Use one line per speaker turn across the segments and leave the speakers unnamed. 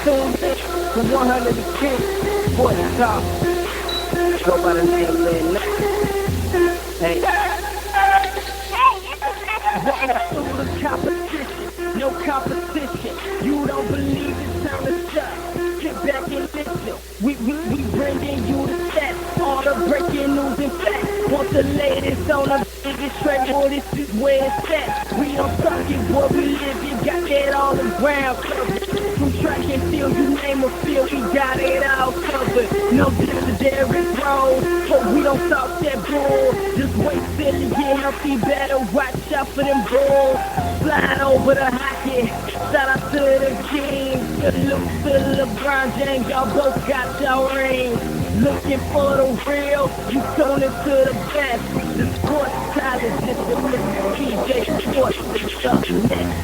tuned in to 110 Sports Talk. Go by the name of Lynn Nash. Hey. Through the competition, no competition. You don't believe it's time to stop. Get back and listen. We bringing you the stats, all the breaking news and facts. Want the latest on the biggest track, boy, this is where it's at. We don't suck it, boy, we live it, got that all the ground covered. From track and field, you name a field, we got it all covered. No disciplinary road, but we don't talk that bull. Just wait till you get healthy, better watch out for them bulls. Slide over the hockey, shout out to the Kings. Salute to LeBron James, y'all both got your rings. Looking for the real, you tune into the best. The sports college, just the Mr. TJ Sports, the stuff next.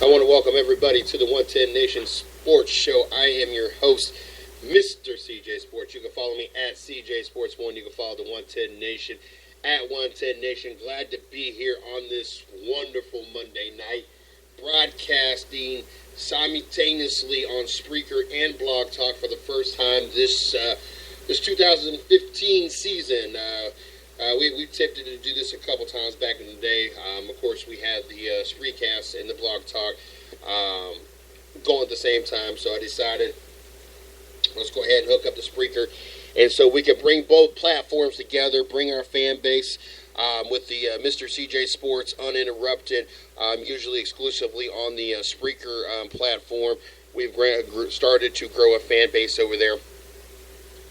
I want to welcome everybody to the 110 Nation Sports Show. I am your host, Mr. CJ Sports. You can follow me at CJ Sports 1. You can follow the 110 Nation at 110 Nation. Glad to be here on this wonderful Monday night, broadcasting simultaneously on Spreaker and Blog Talk for the first time this 2015 season. We attempted to do this a couple times back in the day. Of course, we had the Spreecast and the Blog Talk going at the same time, so I decided let's go ahead and hook up the Spreaker, and so we can bring both platforms together, bring our fan base with the Mr. CJ Sports Uninterrupted, usually exclusively on the Spreaker platform. We've started to grow a fan base over there,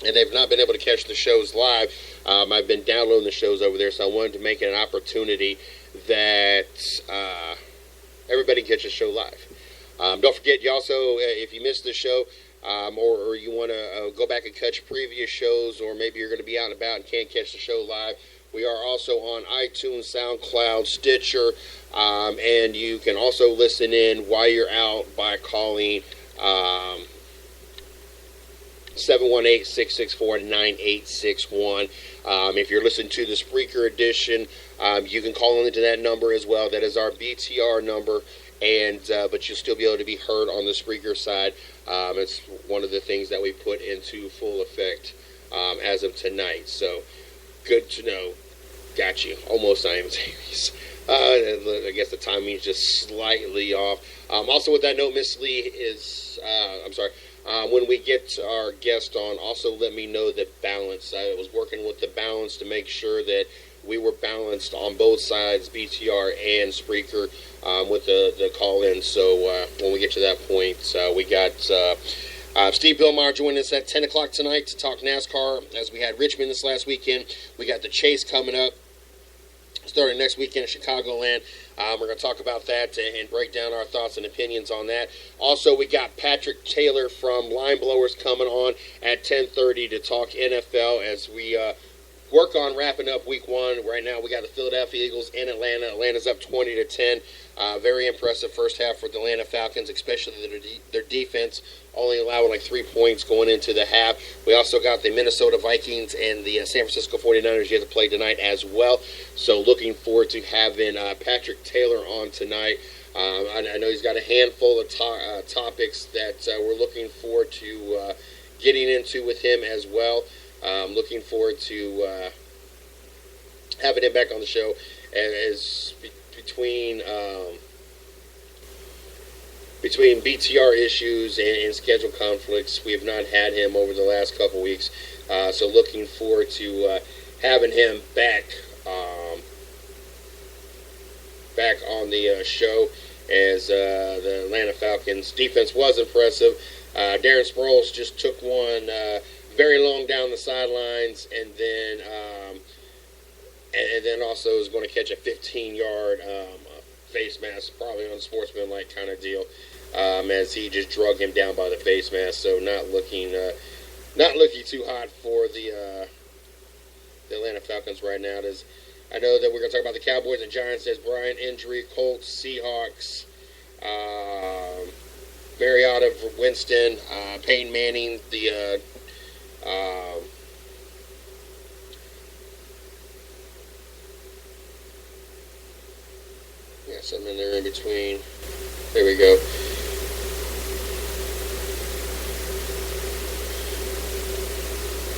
and they've not been able to catch the shows live. I've been downloading the shows over there, so I wanted to make it an opportunity that everybody can catch the show live. Don't forget, you also, if you missed the show, or you want to go back and catch previous shows, or maybe you're going to be out and about and can't catch the show live, we are also on iTunes, SoundCloud, Stitcher, and you can also listen in while you're out by calling 718-664-9861. If you're listening to the Spreaker edition, you can call into that number as well. That is our BTR number, and but you'll still be able to be heard on the Spreaker side. It's one of the things that we put into full effect as of tonight. So good to know. Got you. Almost simultaneous. I guess the timing is just slightly off. Also, with that note, Miss Lee is, when we get our guest on, also let me know the balance. I was working with the balance to make sure that we were balanced on both sides, BTR and Spreaker, with the call-in. So when we get to that point, we got Steve Billmeyer joining us at 10 o'clock tonight to talk NASCAR, as we had Richmond this last weekend. We got the Chase coming up, starting next weekend in Chicagoland. We're going to talk about that and break down our thoughts and opinions on that. Also, we got Patrick Taylor from Line Blowers coming on at 10:30 to talk NFL as we work on wrapping up week one. Right now, we got the Philadelphia Eagles in Atlanta. Atlanta's up 20-10. Very impressive first half for the Atlanta Falcons, especially their defense, only allowing like 3 points going into the half. We also got the Minnesota Vikings and the San Francisco 49ers yet to play tonight as well. So looking forward to having Patrick Taylor on tonight. I know he's got a handful of topics that we're looking forward to getting into with him as well. Looking forward to having him back on the show. As between BTR issues and schedule conflicts, we have not had him over the last couple weeks. So looking forward to having him back on the show, as the Atlanta Falcons defense was impressive. Darren Sproles just took one very long down the sidelines, and then also is going to catch a 15-yard face mask, probably unsportsmanlike kind of deal, as he just drug him down by the face mask. So not looking too hot for the Atlanta Falcons right now. I know that we're going to talk about the Cowboys and Giants. There's Brian injury, Colts, Seahawks, Mariota, Winston, Peyton Manning, the Got something in there in between. There we go.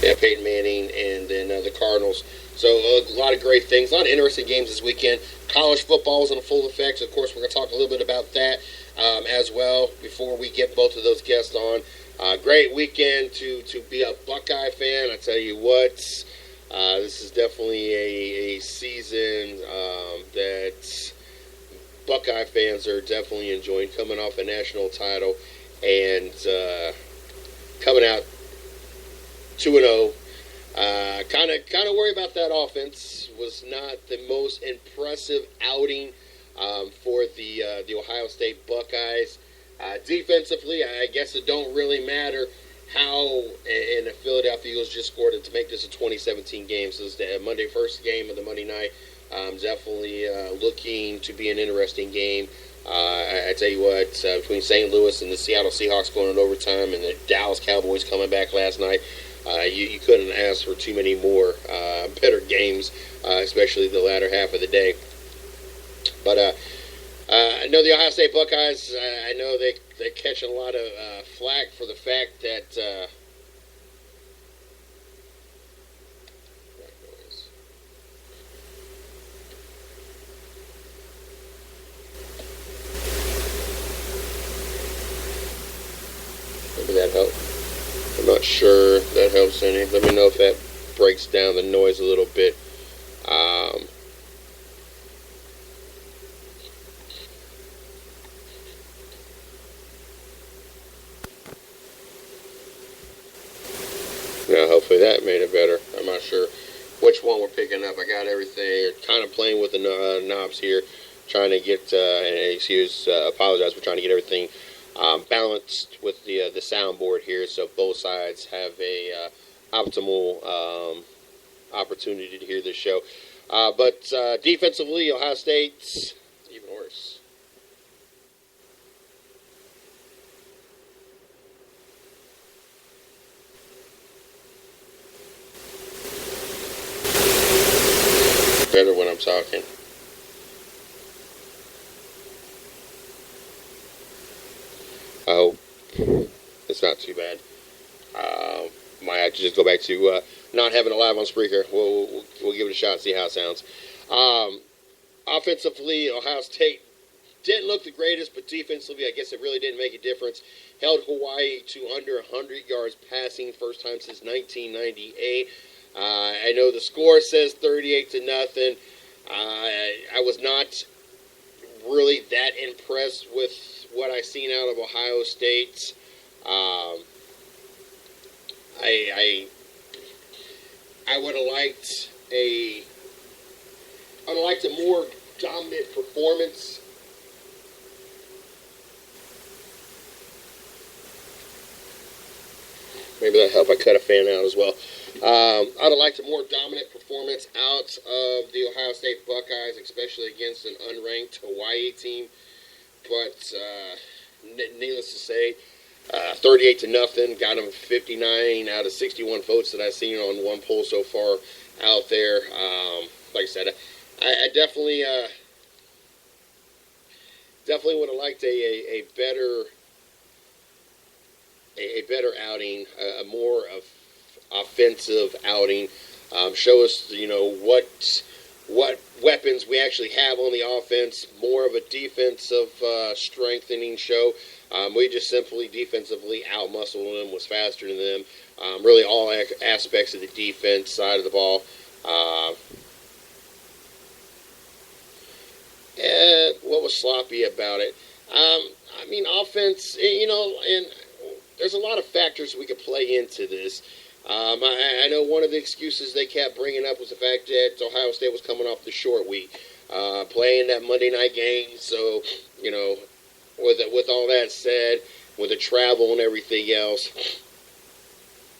Yeah, Peyton Manning and then the Cardinals. So a lot of great things, a lot of interesting games this weekend. College football was in full effect. So of course, we're going to talk a little bit about that as well before we get both of those guests on. Great weekend to be a Buckeye fan. I tell you what, this is definitely a season that Buckeye fans are definitely enjoying, coming off a national title and coming out 2-0. Kind of worry about that offense. Was not the most impressive outing for the Ohio State Buckeyes. Defensively, I guess it don't really matter how, and the Philadelphia Eagles just scored it to make this a 2017 game. So it's the first game of the Monday night. Definitely looking to be an interesting game. I tell you what, between St. Louis and the Seattle Seahawks going in overtime and the Dallas Cowboys coming back last night, you couldn't ask for too many more better games, especially the latter half of the day. But I know the Ohio State Buckeyes, I know they're catching a lot of flack for the fact that maybe that helped. I'm not sure if that helps any. Let me know if that breaks down the noise a little bit. Yeah, hopefully that made it better. I'm not sure which one we're picking up. I got everything. Kind of playing with the knobs here, trying to get, and apologize for trying to get everything balanced with the soundboard here, so both sides have a optimal opportunity to hear this show. But defensively, Ohio State's even worse. Better when I'm talking. I hope it's not too bad. Might have to just go back to not having it live on Spreaker. We'll give it a shot, see how it sounds. Offensively, Ohio State didn't look the greatest, but defensively, I guess it really didn't make a difference. Held Hawaii to under 100 yards passing, first time since 1998. I know the score says 38-0. I was not really that impressed with what I seen out of Ohio State. I would have liked a more dominant performance. Maybe that helped. I cut a fan out as well. I'd have liked a more dominant performance out of the Ohio State Buckeyes, especially against an unranked Hawaii team. But needless to say, 38-0, got them 59 out of 61 votes that I've seen on one poll so far out there. Like I said, I definitely would have liked a better outing, a more offensive outing. Show us, what weapons we actually have on the offense. More of a defensive strengthening show. We just simply defensively outmuscled them, was faster than them. Really all aspects of the defense side of the ball. What was sloppy about it? Offense, and there's a lot of factors we could play into this. I know one of the excuses they kept bringing up was the fact that Ohio State was coming off the short week, playing that Monday night game. So, with all that said, with the travel and everything else,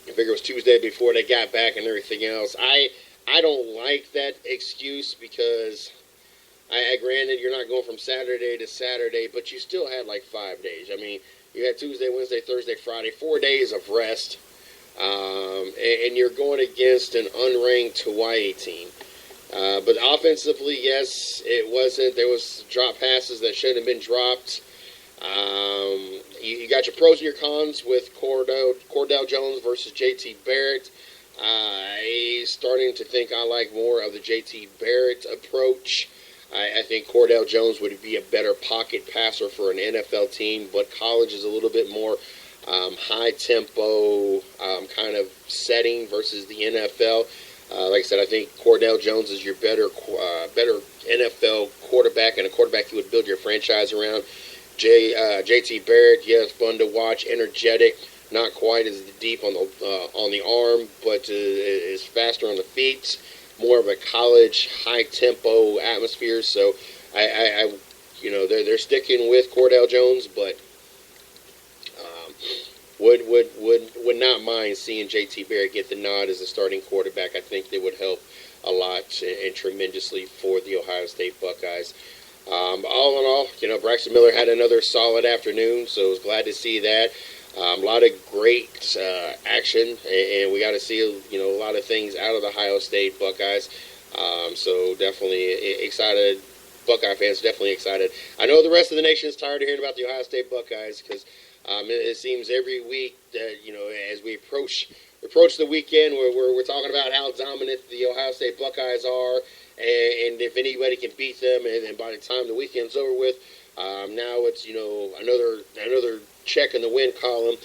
I figure it was Tuesday before they got back and everything else. I don't like that excuse because, granted, you're not going from Saturday to Saturday, but you still had like 5 days. I mean, you had Tuesday, Wednesday, Thursday, Friday, 4 days of rest. And you're going against an unranked Hawaii team. But offensively, yes, it wasn't. There was drop passes that shouldn't have been dropped. You got your pros and your cons with Cordell Jones versus JT Barrett. I'm starting to think I like more of the JT Barrett approach. I think Cordell Jones would be a better pocket passer for an NFL team, but college is a little bit more high tempo kind of setting versus the NFL. Like I said, I think Cordell Jones is your better NFL quarterback, and a quarterback you would build your franchise around. JT Barrett, yes, fun to watch, energetic, not quite as deep on the arm, but is faster on the feet. More of a college high tempo atmosphere. So I they're sticking with Cordell Jones, but would not mind seeing JT Barrett get the nod as a starting quarterback. I think they would help a lot and tremendously for the Ohio State Buckeyes. All in all, Braxton Miller had another solid afternoon, so I was glad to see that. A lot of great action, and we got to see a lot of things out of the Ohio State Buckeyes. So definitely excited. Buckeye fans definitely excited. I know the rest of the nation is tired of hearing about the Ohio State Buckeyes because it seems every week that as we approach the weekend, we're talking about how dominant the Ohio State Buckeyes are, and if anybody can beat them, and by the time the weekend's over with, now it's another check in the win column.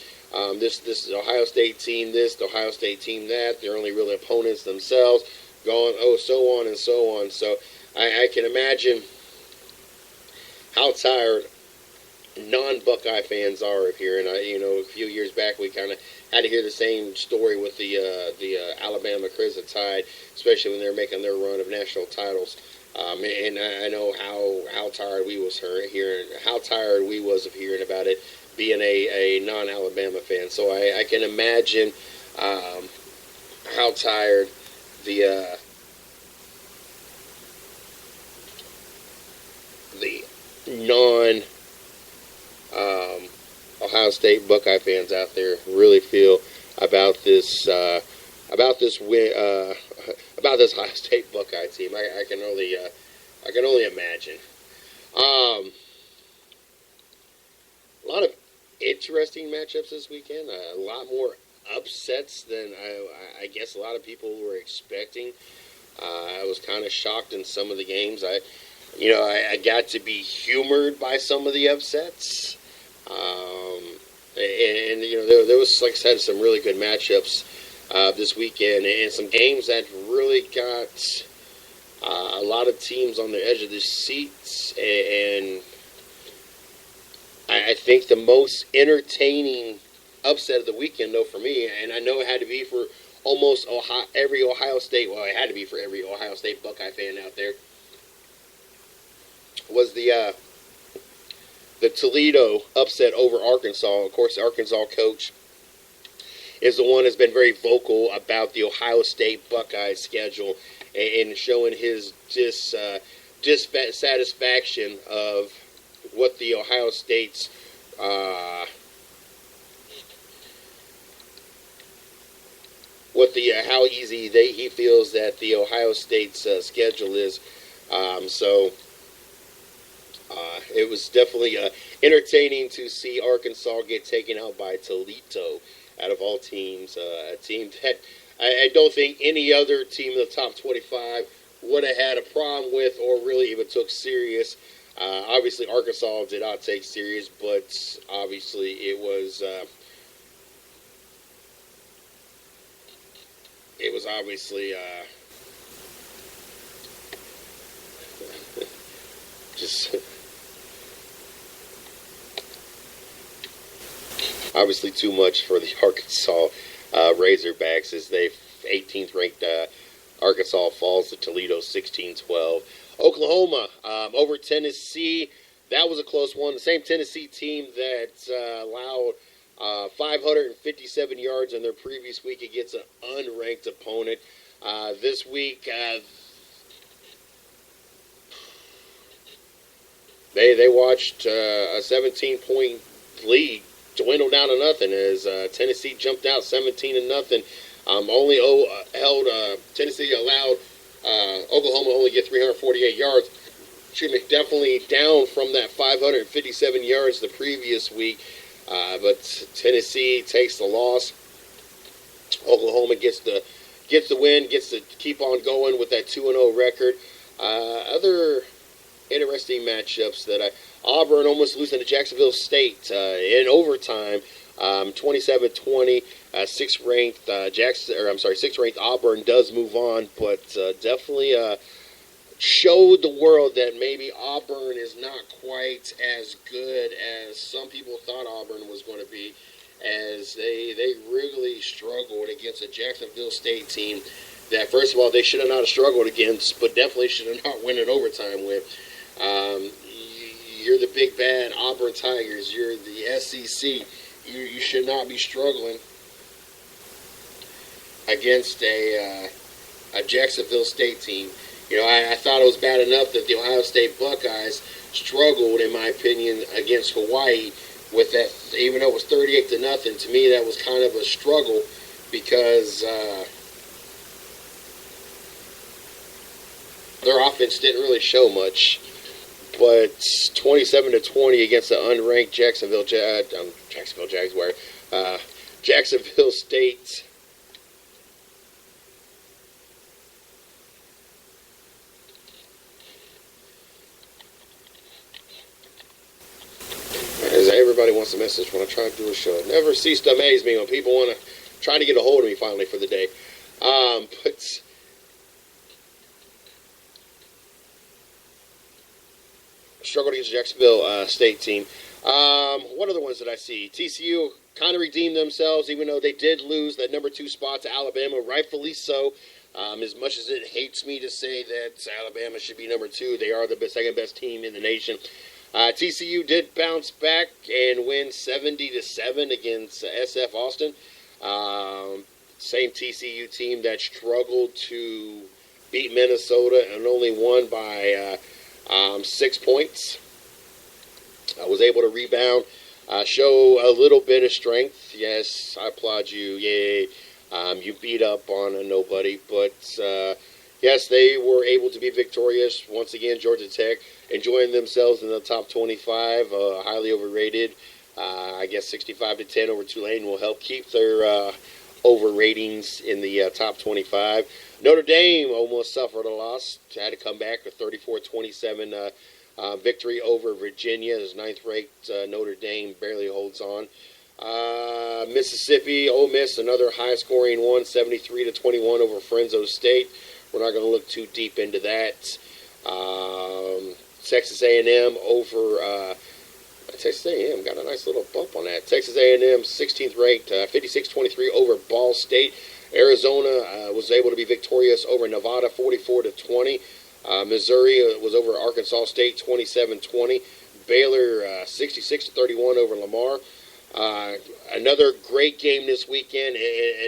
This Ohio State team, the Ohio State team that. They're only really opponents themselves. Going so on and so on. So I can imagine how tired non-Buckeye fans are of hearing. A few years back we kind of had to hear the same story with the Alabama Crimson Tide, especially when they were making their run of national titles. And I know how tired we was of hearing about it, being a non-Alabama fan. So I can imagine how tired the non Ohio State Buckeye fans out there really feel about this win, about this Ohio State Buckeye team. I can only imagine. A lot of interesting matchups this weekend. A lot more upsets than I guess a lot of people were expecting. I was kind of shocked in some of the games. I got to be humored by some of the upsets. And there was, like I said, some really good matchups this weekend, and some games that really got a lot of teams on the edge of their seats. And I think the most entertaining upset of the weekend, though, for me, and I know it had to be for almost every Ohio State, well, it had to be for every Ohio State Buckeye fan out there, was the Toledo upset over Arkansas. Of course, the Arkansas coach is the one that's been very vocal about the Ohio State Buckeyes schedule and showing his dissatisfaction of what the Ohio State's how easy he feels that the Ohio State's schedule is. It was definitely entertaining to see Arkansas get taken out by Toledo, out of all teams. A team that I don't think any other team in the top 25 would have had a problem with or really even took serious. Obviously, Arkansas did not take serious, but obviously it was obviously just obviously too much for the Arkansas Razorbacks as they 18th ranked Arkansas falls to Toledo 16-12. Oklahoma over Tennessee. That was a close one. The same Tennessee team that allowed 557 yards in their previous week against an unranked opponent. This week, they watched a 17-point lead dwindle down to nothing as Tennessee jumped out 17-0. Tennessee allowed Oklahoma only get 348 yards. Excuse me, definitely down from that 557 yards the previous week. But Tennessee takes the loss. Oklahoma gets the win, gets to keep on going with that 2-0 record. Other interesting matchups that Auburn almost losing to Jacksonville State in overtime, 27-20. Sixth-ranked sixth-ranked Auburn does move on, but definitely showed the world that maybe Auburn is not quite as good as some people thought Auburn was going to be, as they really struggled against a Jacksonville State team that, first of all, they should have not struggled against, but definitely should have not won in overtime with. You're the big bad Auburn Tigers. You're the SEC. You should not be struggling against a Jacksonville State team. You know, I thought it was bad enough that the Ohio State Buckeyes struggled, in my opinion, against Hawaii with that. Even though it was 38-0, to me that was kind of a struggle because their offense didn't really show much. But 27-20 against the unranked Jacksonville Jaguars, Jacksonville State. As everybody wants a message when I try to do a show. It never ceases to amaze me when people want to try to get a hold of me finally for the day. But struggled against the Jacksonville State team. What are the ones that I see? TCU kind of redeemed themselves, even though they did lose that number 2 spot to Alabama, rightfully so. As much as it hates me to say that Alabama should be number 2, they are the second best team in the nation. TCU did bounce back and win 70-7 against SF Austin. Same TCU team that struggled to beat Minnesota and only won by 6 points. I was able to rebound, show a little bit of strength. Yes, I applaud you. Yay. You beat up on a nobody. But, yes, they were able to be victorious. Once again, Georgia Tech enjoying themselves in the top 25, highly overrated. I guess 65-10 over Tulane will help keep their over ratings in the top 25. Notre Dame almost suffered a loss. Had to come back a 34-27 victory over Virginia. As 9th-ranked Notre Dame barely holds on. Mississippi, Ole Miss, another high-scoring one, 73-21 over Fresno State. We're not going to look too deep into that. Texas A&M over Texas A&M got a nice little bump on that. Texas A&M, 16th-ranked, 56-23 over Ball State. Arizona was able to be victorious over Nevada, 44-20. Missouri was over Arkansas State, 27-20. Baylor, 66-31 over Lamar. Another great game this weekend.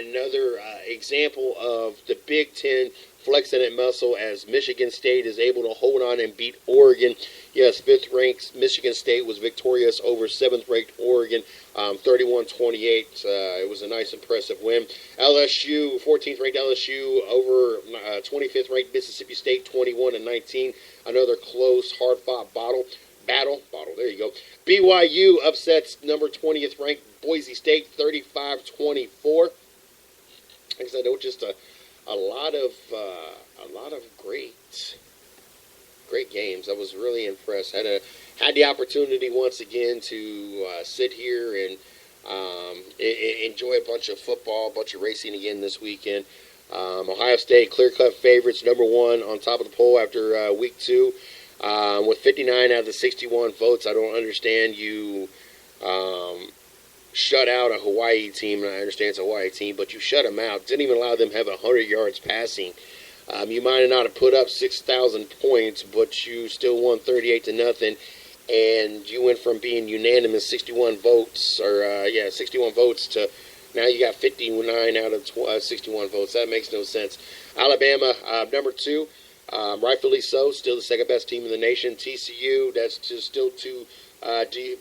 Another example of the Big Ten flexing its muscle as Michigan State is able to hold on and beat Oregon. Yes, 5th-ranked Michigan State was victorious over 7th-ranked Oregon, 31-28. It was a nice, impressive win. LSU, 14th-ranked LSU over 25th-ranked Mississippi State, 21-19. Another close, hard-fought battle. There you go. BYU upsets number 20th-ranked Boise State, 35-24. Like I said, it was just a lot of great games. I was really impressed. Had the opportunity once again to sit here and enjoy a bunch of football, a bunch of racing again this weekend. Ohio State clear-cut favorites, number 1 on top of the poll after week 2. With 59 out of the 61 votes, I don't understand you shut out a Hawaii team, and I understand it's a Hawaii team, but you shut them out. Didn't even allow them to have 100 yards passing. You might not have put up 6,000 points, but you still won 38-0, and you went from being unanimous 61 votes, 61 votes to now you got 59 out of 61 votes. That makes no sense. Alabama, number 2. Rightfully so, still the second best team in the nation. TCU, that's just still to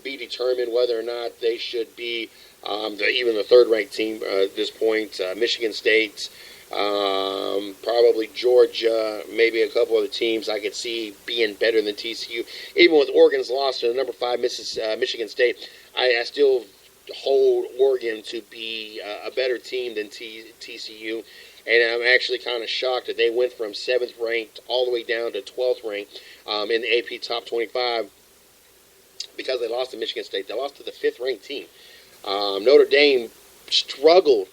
be determined whether or not they should be even the 3rd-ranked team at this point. Michigan State, Probably Georgia, maybe a couple other teams I could see being better than TCU. Even with Oregon's loss to the number 5 Michigan State, I still hold Oregon to be a better team than TCU. And I'm actually kind of shocked that they went from 7th ranked all the way down to 12th ranked in the AP Top 25 because they lost to Michigan State. They lost to the 5th ranked team. Notre Dame struggled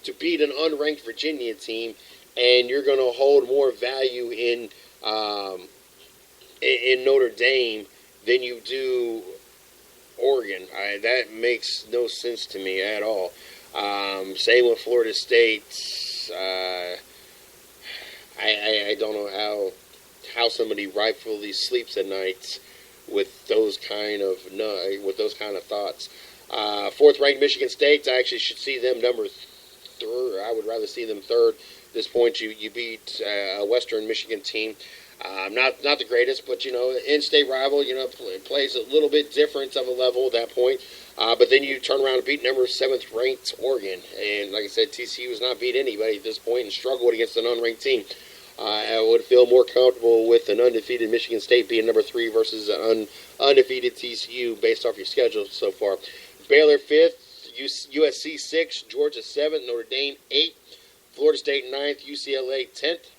to beat an unranked Virginia team, and you're going to hold more value in Notre Dame than you do Oregon. That makes no sense to me at all. Same with Florida State. I don't know how somebody rightfully sleeps at night with those kind of thoughts. 4th ranked Michigan State. I actually should see them number 3rd. I would rather see them 3rd. At this point, you beat a Western Michigan team. Not the greatest, but in-state rival. Plays a little bit different of a level at that point. But then you turn around and beat number 7th ranked Oregon, and like I said, TCU has not beat anybody at this point and struggled against an unranked team. I would feel more comfortable with an undefeated Michigan State being number 3 versus an undefeated TCU based off your schedule so far. Baylor 5th, USC 6th, Georgia 7th, Notre Dame 8th, Florida State 9th, UCLA 10th.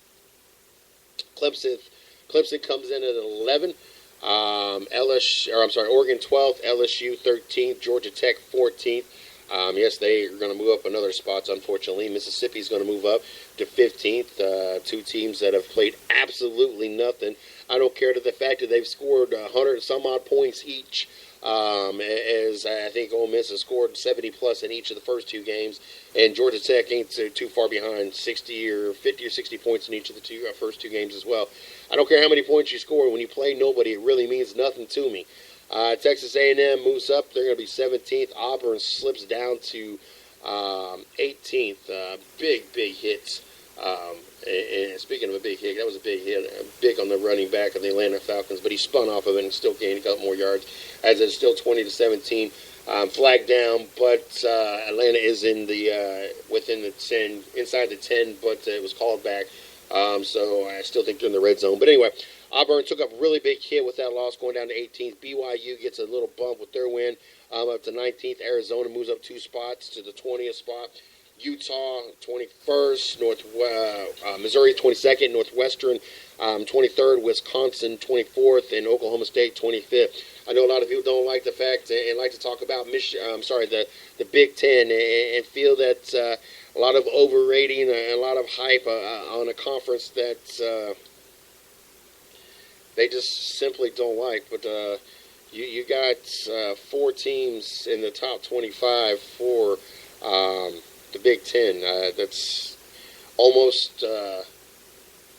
Clemson comes in at 11. Oregon 12th, LSU 13th, Georgia Tech 14th. Yes, they are going to move up another spots, unfortunately. Mississippi is going to move up to 15th. 2 teams that have played absolutely nothing. I don't care to the fact that they've scored 100 some odd points each. As I think Ole Miss has scored 70-plus in each of the first 2 games, and Georgia Tech ain't too far behind, 50 or 60 points in each of the first 2 games as well. I don't care how many points you score. When you play nobody, it really means nothing to me. Texas A&M moves up. They're going to be 17th. Auburn slips down to 18th. Big hits. And speaking of a big hit, that was a big hit. Big on the running back of the Atlanta Falcons, but he spun off of it and still gained a couple more yards, as it's still 20-17. Flag down, but Atlanta is in the within the 10, inside the 10, but it was called back. So I still think they're in the red zone. But anyway, Auburn took up a really big hit with that loss, going down to 18th. BYU gets a little bump with their win, up to 19th. Arizona moves up 2 spots to the 20th spot. Utah 21st, Missouri 22nd, Northwestern 23rd, Wisconsin 24th, and Oklahoma State 25th. I know a lot of people don't like the fact and like to talk about the Big Ten and feel that a lot of overrating and a lot of hype on a conference that they just simply don't like. But you got 4 teams in the top 25 for the Big Ten. That's almost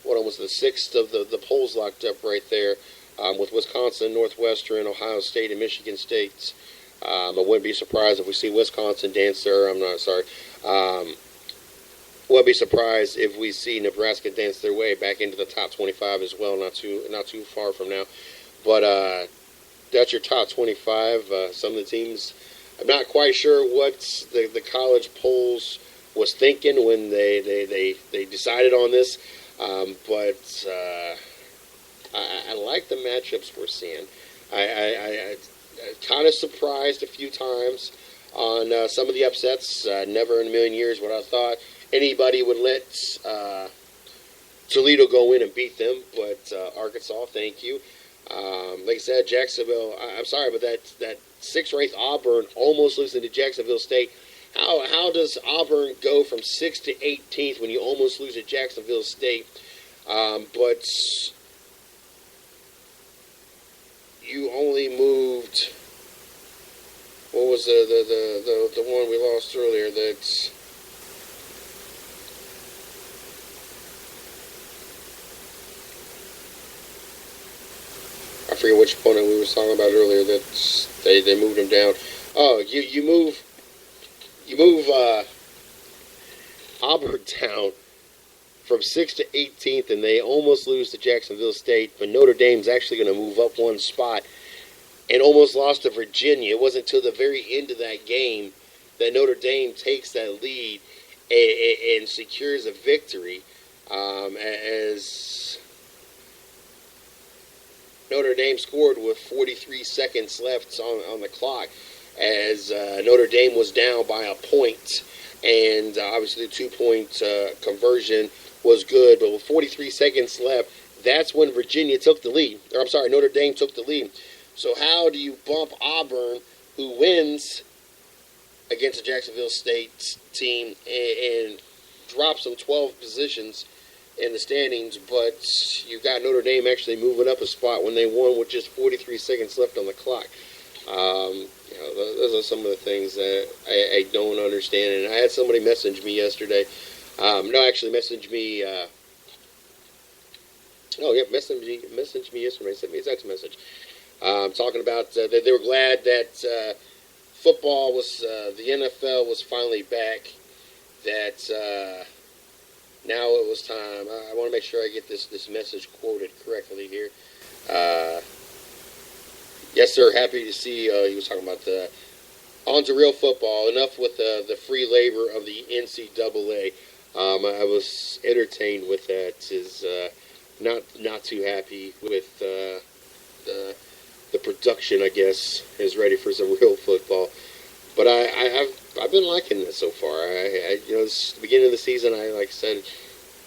almost the 6th of the polls locked up right there, with Wisconsin, Northwestern, Ohio State, and Michigan State. I wouldn't be surprised if we see Wisconsin dance there. Wouldn't be surprised if we see Nebraska dance their way back into the top 25 as well. Not too far from now, but that's your top 25. Some of the teams, I'm not quite sure what the college polls was thinking when they decided on this, but I like the matchups we're seeing. I kind of surprised a few times on some of the upsets. Never in a million years would I thought anybody would let Toledo go in and beat them, but Arkansas, thank you. Like I said, Jacksonville, I'm sorry, but that 6th ranked Auburn almost losing to Jacksonville State. How does Auburn go from 6th to 18th when you almost lose to Jacksonville State? But you only moved. What was the one we lost earlier? That's I forget which opponent we were talking about earlier. That they moved him down. Oh, you move Auburn down from 6th to 18th, and they almost lose to Jacksonville State. But Notre Dame's actually going to move up 1 spot and almost lost to Virginia. It wasn't until the very end of that game that Notre Dame takes that lead. and secures a victory as Notre Dame scored with 43 seconds left on the clock, as Notre Dame was down by a point, and obviously the 2-point conversion was good, but with 43 seconds left, that's when Virginia took the lead. Or I'm sorry, Notre Dame took the lead. So how do you bump Auburn, who wins against the Jacksonville State team, and drops them 12 positions in the standings, but you got Notre Dame actually moving up a spot when they won with just 43 seconds left on the clock. Those are some of the things that I don't understand. And I had somebody message me yesterday. Message me. Message me yesterday. Sent me a text message talking about that they were glad that football was, the NFL was finally back. That now it was time. I want to make sure I get this message quoted correctly here. Yes, sir. Happy to see. He was talking about on to real football. Enough with the free labor of the NCAA. I was entertained with that. Is not too happy with the production. I guess is ready for some real football. But I've been liking this so far. This the beginning of the season. Like I said,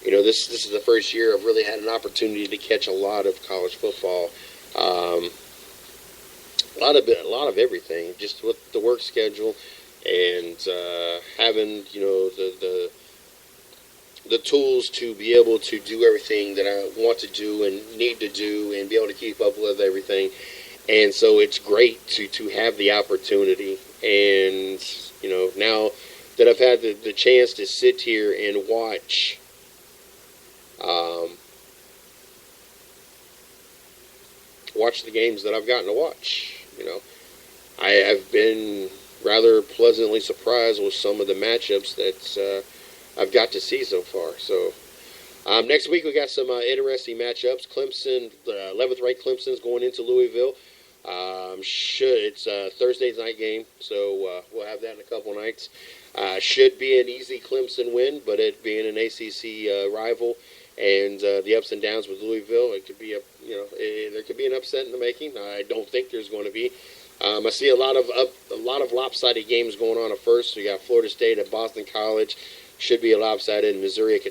this is the first year I've really had an opportunity to catch a lot of college football. A lot of everything, just with the work schedule and having the tools to be able to do everything that I want to do and need to do and be able to keep up with everything. And so it's great to have the opportunity. And now that I've had the chance to sit here and watch the games that I've gotten to watch. I've been rather pleasantly surprised with some of the matchups that I've got to see so far. So next week we got some interesting matchups. Clemson, 11th ranked Clemson's going into Louisville. It's a Thursday night game, so we'll have that in a couple nights. Should be an easy Clemson win, but it being an ACC rival and the ups and downs with Louisville, it could be there could be an upset in the making. I don't think there's going to be. I see a lot of lopsided games going on at first. We got Florida State at Boston College. Should be a lopsided. Missouri at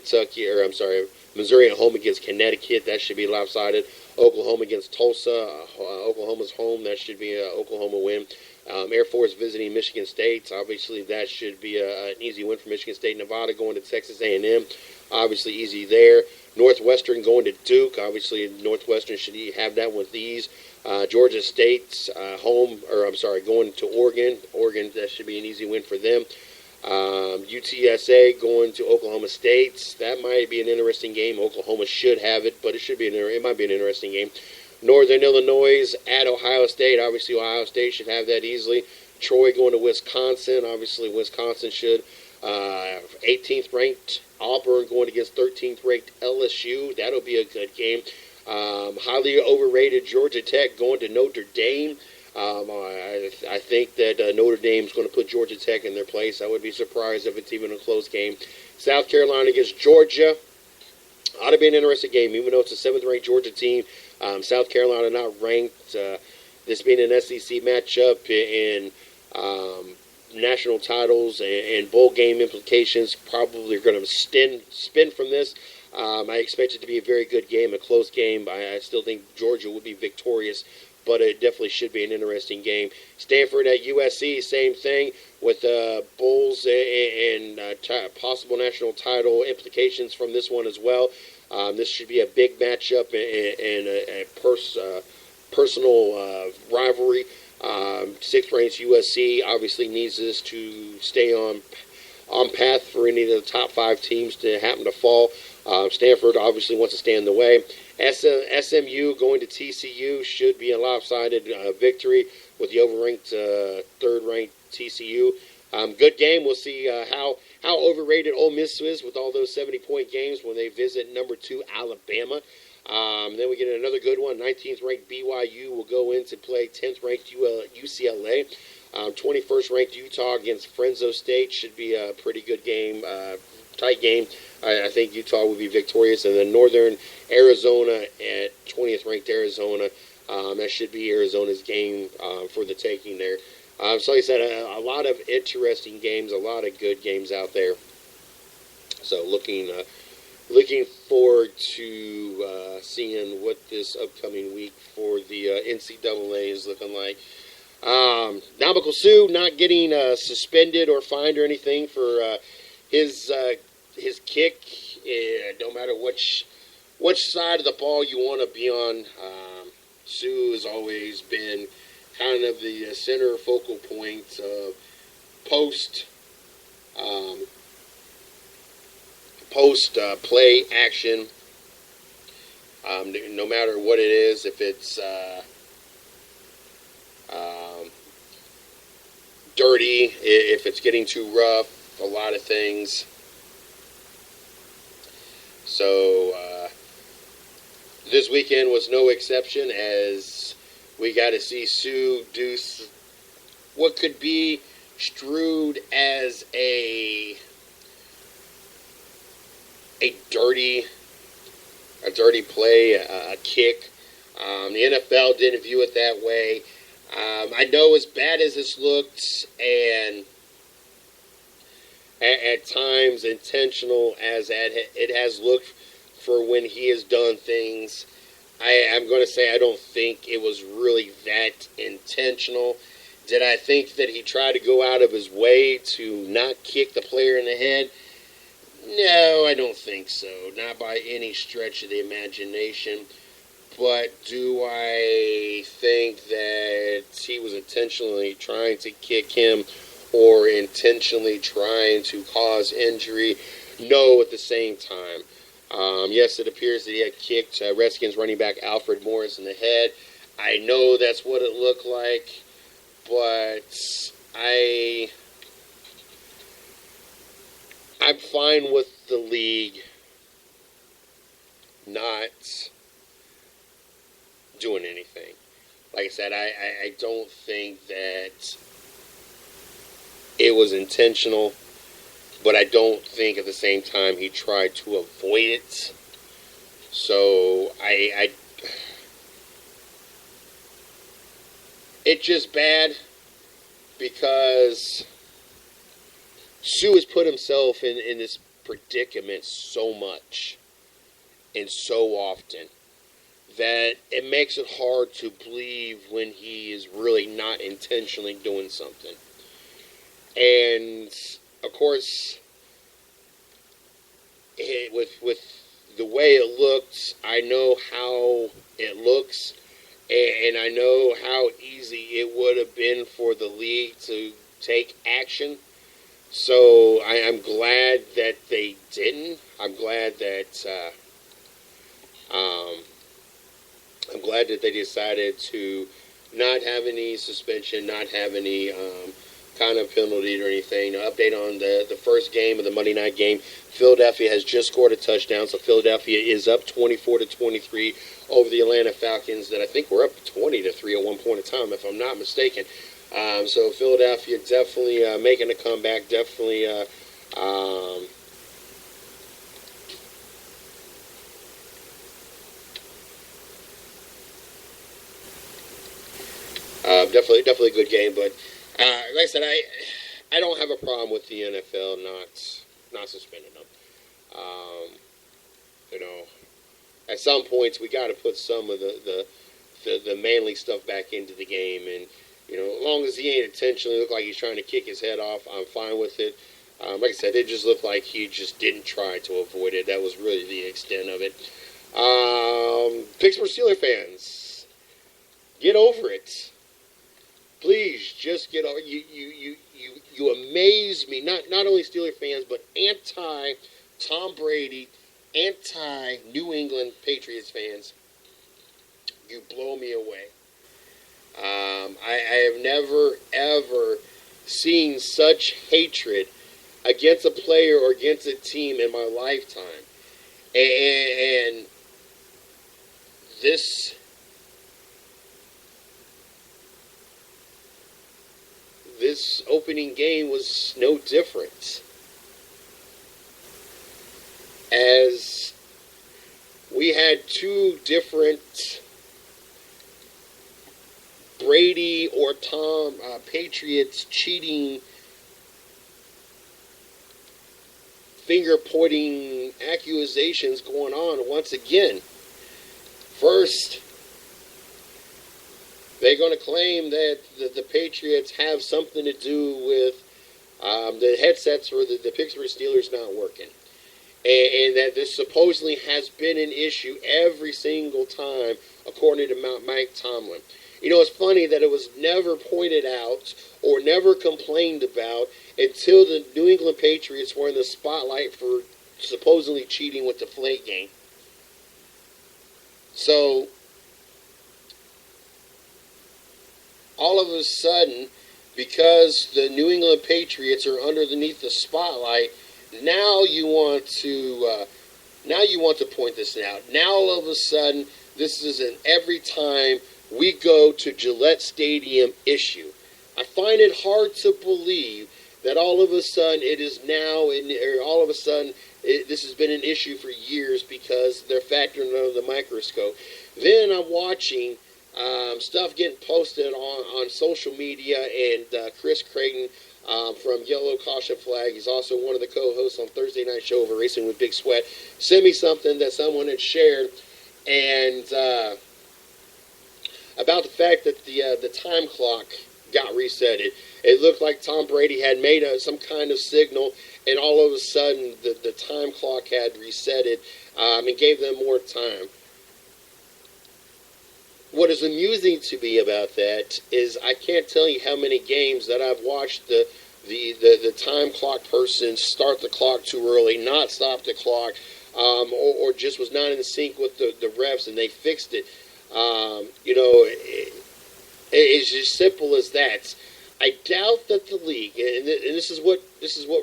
Missouri at home against Connecticut. That should be lopsided. Oklahoma against Tulsa. Oklahoma's home. That should be an Oklahoma win. Air Force visiting Michigan State. Obviously, that should be an easy win for Michigan State. Nevada going to Texas A&M. Obviously, easy there. Northwestern going to Duke. Obviously, Northwestern should have that with ease. Georgia State's going to Oregon. Oregon, that should be an easy win for them. UTSA going to Oklahoma State. That might be an interesting game. Oklahoma should have it, but it might be an interesting game. Northern Illinois at Ohio State. Obviously, Ohio State should have that easily. Troy going to Wisconsin. Obviously, Wisconsin should. 18th ranked Auburn going against 13th ranked LSU. That'll be a good game. Highly overrated Georgia Tech going to Notre Dame. I think that Notre Dame is going to put Georgia Tech in their place. I would be surprised if it's even a close game. South Carolina against Georgia. Ought to be an interesting game, even though it's a 7th-ranked Georgia team. South Carolina not ranked. This being an SEC matchup in national titles and bowl game implications, probably are going to spin from this. I expect it to be a very good game, a close game. I still think Georgia will be victorious, but it definitely should be an interesting game. Stanford at USC, same thing with bowls and possible national title implications from this one as well. This should be a big matchup and a personal rivalry. 6th ranked USC obviously needs this to stay on path for any of the top 5 teams to happen to fall. Stanford obviously wants to stay in the way. SMU going to TCU should be a lopsided victory with the overranked 3rd-ranked TCU. Good game. We'll see how overrated Ole Miss is with all those 70-point games when they visit number 2 Alabama. Then we get another good one. 19th-ranked BYU will go in to play 10th-ranked UCLA. 21st ranked Utah against Fresno State should be a pretty good game, tight game. I think Utah will be victorious. And then Northern Arizona at 20th ranked Arizona. That should be Arizona's game for the taking there. So like I said, a lot of interesting games, a lot of good games out there. So looking forward to seeing what this upcoming week for the NCAA is looking like. Nabokov Suh not getting suspended or fined or anything for his kick. No matter which side of the ball you want to be on, Suh has always been kind of the center focal point of post play action. No matter what it is, if it's dirty, if it's getting too rough, a lot of things. So this weekend was no exception, as we got to see Suh do what could be strewed as a dirty play, a kick. The NFL didn't view it that way. I know as bad as this looked, and at times intentional as it has looked for when he has done things, I'm going to say I don't think it was really that intentional. Did I think that he tried to go out of his way to not kick the player in the head? No, I don't think so. Not by any stretch of the imagination. But do I think that he was intentionally trying to kick him or intentionally trying to cause injury? No, at the same time. Yes, it appears that he had kicked Redskins running back Alfred Morris in the head. I know that's what it looked like, but I'm fine with the league not doing anything. Like I said, I don't think that it was intentional, but I don't think at the same time he tried to avoid it. So it's just bad because Suh has put himself in this predicament so much and so often that it makes it hard to believe when he is really not intentionally doing something. And of course, with the way it looks, I know how it looks, and I know how easy it would have been for the league to take action. So I'm glad that they didn't. I'm glad that they decided to not have any suspension, not have any kind of penalty or anything. Update on the first game of the Monday night game. Philadelphia has just scored a touchdown, so Philadelphia is up 24-23 over the Atlanta Falcons that I think were up 20-3 at one point in time, if I'm not mistaken. So Philadelphia definitely making a comeback, definitely definitely a good game. But like I said, I don't have a problem with the NFL not suspending them. At some points we got to put some of the manly stuff back into the game, and as long as he ain't intentionally look like he's trying to kick his head off, I'm fine with it. Like I said, it just looked like he just didn't try to avoid it. That was really the extent of it. Pittsburgh Steelers fans, get over it. Please, just get over. You amaze me. Not only Steelers fans, but anti-Tom Brady, anti-New England Patriots fans. You blow me away. I have never, ever seen such hatred against a player or against a team in my lifetime. And this opening game was no different. As we had two different Brady or Tom Patriots cheating, finger-pointing accusations going on once again. First, they're going to claim that the Patriots have something to do with the headsets for the Pittsburgh Steelers not working. And that this supposedly has been an issue every single time, according to Mike Tomlin. You know, it's funny that it was never pointed out or never complained about until the New England Patriots were in the spotlight for supposedly cheating with the Deflate game. So, all of a sudden, because the New England Patriots are underneath the spotlight, now you want to point this out. Now all of a sudden, this is an every time we go to Gillette Stadium issue. I find it hard to believe that all of a sudden it is now, all of a sudden this has been an issue for years because they're factoring under the microscope. Then I'm watching stuff getting posted on social media, and Chris Creighton from Yellow Caution Flag, he's also one of the co-hosts on Thursday Night Show over Racing with Big Sweat, sent me something that someone had shared, and about the fact that the time clock got reset. It looked like Tom Brady had made some kind of signal, and all of a sudden the time clock had resetted and gave them more time. What is amusing to me about that is I can't tell you how many games that I've watched the time clock person start the clock too early, not stop the clock, or just was not in sync with the refs, and they fixed it. It's just simple as that. I doubt that the league, and this is what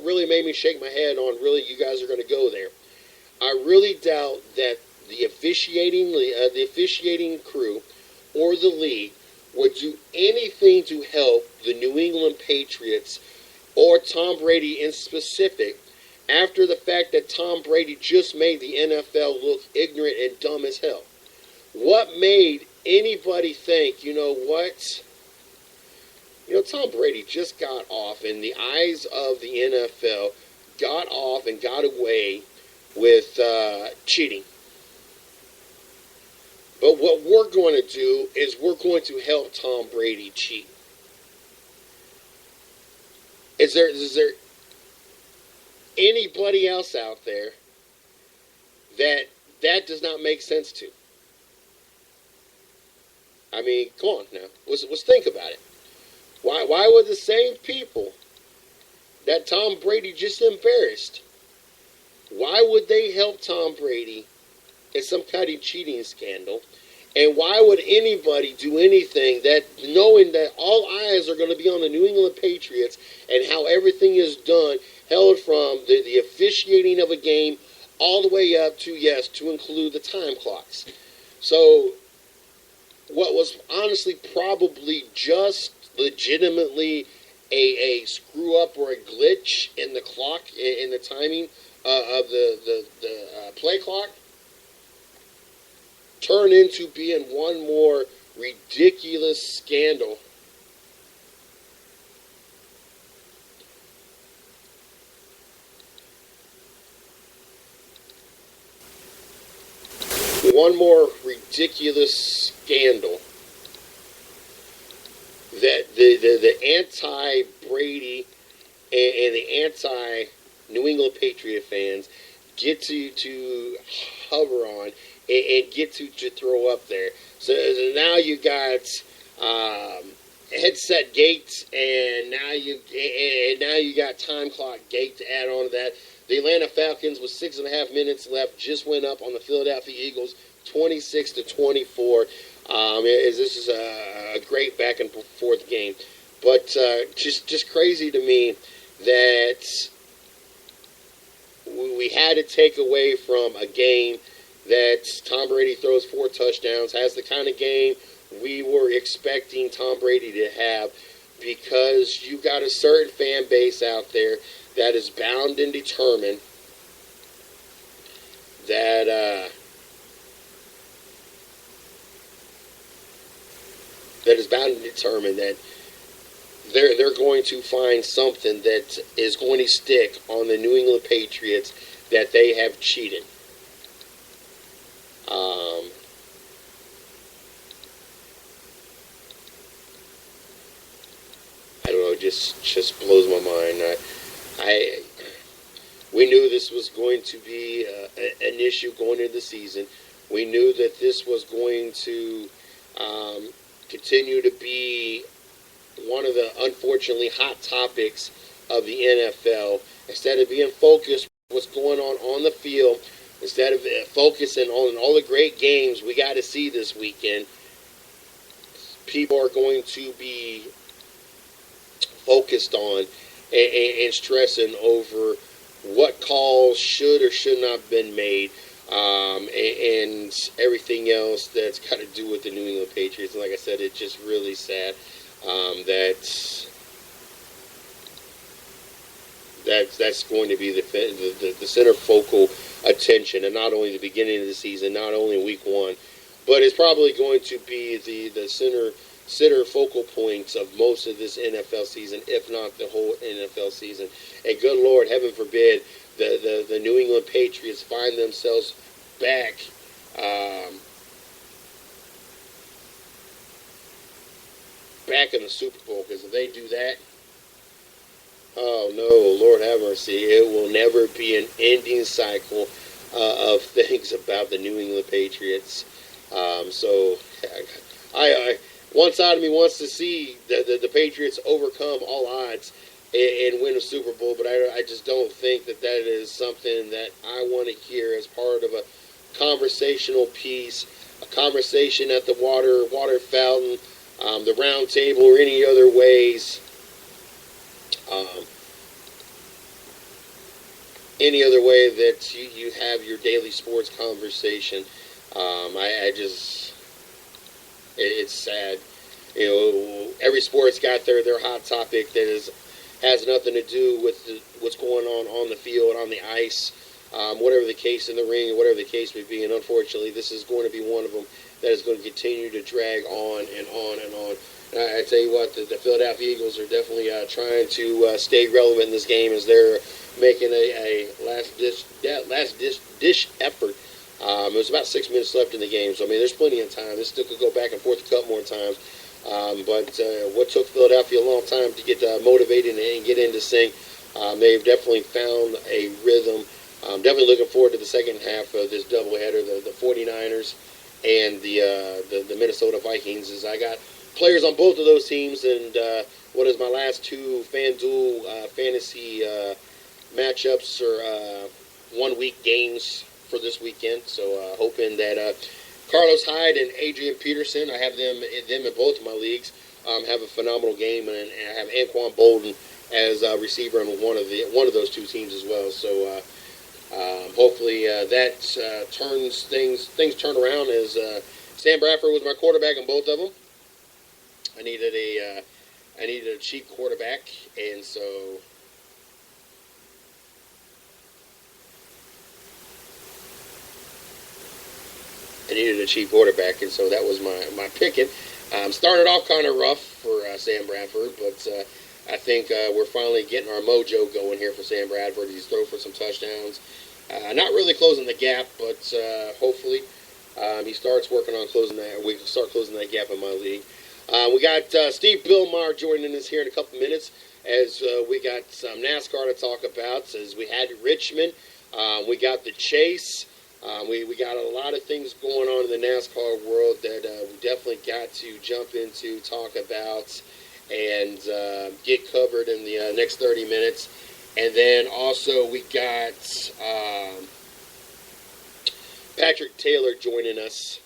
really made me shake my head on. Really, you guys are going to go there. I really doubt that the officiating crew or the league would do anything to help the New England Patriots or Tom Brady in specific after the fact that Tom Brady just made the NFL look ignorant and dumb as hell. What made anybody think, you know what? You know, Tom Brady just got off, in the eyes of the NFL, got off and got away with cheating. But what we're going to do is we're going to help Tom Brady cheat. Is there anybody else out there that does not make sense to? I mean, come on now. Let's think about it. Why would the same people that Tom Brady just embarrassed, why would they help Tom Brady in some kind of cheating scandal? And why would anybody do anything that, knowing that all eyes are going to be on the New England Patriots and how everything is done, held from the officiating of a game all the way up to, yes, to include the time clocks. So what was honestly probably just legitimately a screw up or a glitch in the clock, in the timing of the play clock, turned into being one more ridiculous scandal. One more ridiculous scandal that the anti-Brady and the anti-New England Patriot fans get to hover on and get to throw up there. So now you got headset gates, and now you got time clock gate to add on to that. The Atlanta Falcons, with 6.5 minutes left, just went up on the Philadelphia Eagles, 26-24. This is a great back and forth game, but just crazy to me that we had to take away from a game that Tom Brady throws 4 touchdowns, has the kind of game we were expecting Tom Brady to have, because you got a certain fan base out there that is bound and determined that that they're going to find something that is going to stick on the New England Patriots that they have cheated. I don't know, it just blows my mind. We knew this was going to be an issue going into the season. We knew that this was going to continue to be one of the unfortunately hot topics of the NFL. Instead of being focused on what's going on the field, instead of focusing on all the great games we got to see this weekend, people are going to be focused on and stressing over what calls should or should not have been made, and everything else that's got to do with the New England Patriots. And like I said, it's just really sad that's going to be the center focal attention, and not only the beginning of the season, not only week one, but it's probably going to be the center focal points of most of this NFL season, if not the whole NFL season. And good Lord, heaven forbid, the New England Patriots find themselves back in the Super Bowl, because if they do that, oh no, Lord have mercy, it will never be an ending cycle of things about the New England Patriots. So I one side of me wants to see the Patriots overcome all odds and win a Super Bowl, but I just don't think that is something that I want to hear as part of a conversational piece, a conversation at the water fountain, the round table, or any other ways. Any other way that you have your daily sports conversation. It's sad. You know, every sport's got their hot topic that has nothing to do with what's going on the field, on the ice, whatever the case, in the ring, or whatever the case may be. And unfortunately, this is going to be one of them that is going to continue to drag on and on and on. And I tell you what, the Philadelphia Eagles are definitely trying to stay relevant in this game as they're making a last dish effort. It was about 6 minutes left in the game, so I mean, there's plenty of time. This still could go back and forth a couple more times. But what took Philadelphia a long time to get motivated and get into sync, they've definitely found a rhythm. I'm definitely looking forward to the second half of this doubleheader, the 49ers and the Minnesota Vikings, as I got players on both of those teams, and what is my last two FanDuel fantasy matchups or 1 week games for this weekend. So hoping that Carlos Hyde and Adrian Peterson, I have them in both of my leagues, have a phenomenal game, and I have Anquan Bolden as a receiver on one of those two teams as well. So hopefully that turns things turn around, as Sam Bradford was my quarterback in both of them. I needed a cheap quarterback, and so that was my picking. Started off kind of rough for Sam Bradford, but I think we're finally getting our mojo going here for Sam Bradford. He's thrown for some touchdowns. Not really closing the gap, but hopefully he starts working on closing that. We can start closing that gap in my league. We got Steve Billmar joining us here in a couple minutes, as we got some NASCAR to talk about. As we had Richmond, we got the Chase. We got a lot of things going on in the NASCAR world that we definitely got to jump into, talk about, and get covered in the next 30 minutes. And then also we got Patrick Taylor joining us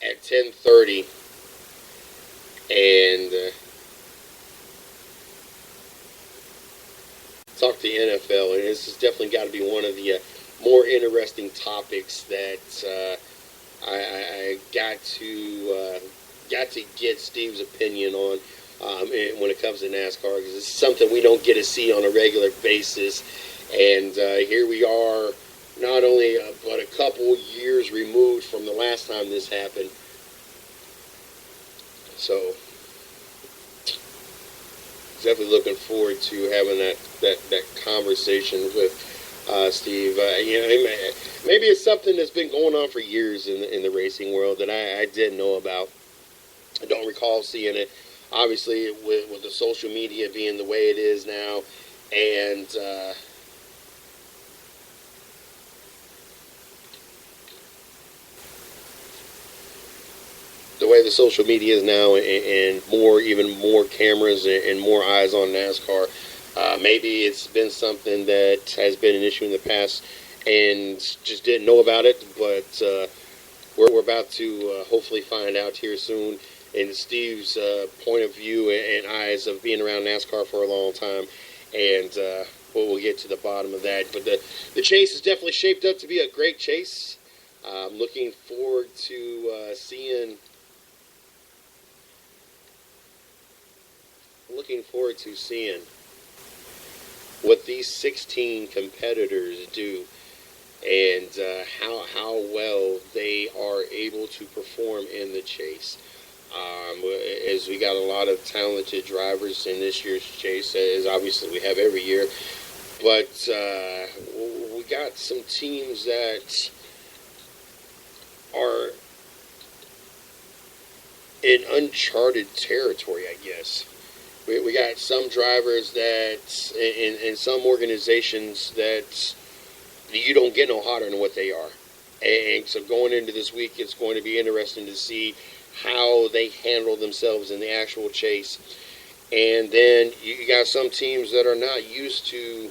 at 10:30, and talk to the NFL. And this has definitely got to be one of the more interesting topics that I got to got to get Steve's opinion on when it comes to NASCAR, because it's something we don't get to see on a regular basis. And here we are, not only but a couple years removed from the last time this happened. So definitely looking forward to having that conversation with Steve. Maybe it's something that's been going on for years in the racing world that I didn't know about. I don't recall seeing it. Obviously, with the social media being the way it is now, and the way the social media is now, and even more cameras and more eyes on NASCAR, maybe it's been something that has been an issue in the past and just didn't know about it. But we're about to hopefully find out here soon. And Steve's point of view and eyes of being around NASCAR for a long time, and we'll get to the bottom of that. But the chase is definitely shaped up to be a great chase. I'm looking forward to seeing what these 16 competitors do, and how well they are able to perform in the chase. As we got a lot of talented drivers in this year's chase, as obviously we have every year, but we got some teams that are in uncharted territory, I guess. We got some drivers that in some organizations that you don't get no hotter than what they are. And so going into this week, it's going to be interesting to see how they handle themselves in the actual chase. And then you got some teams that are not used to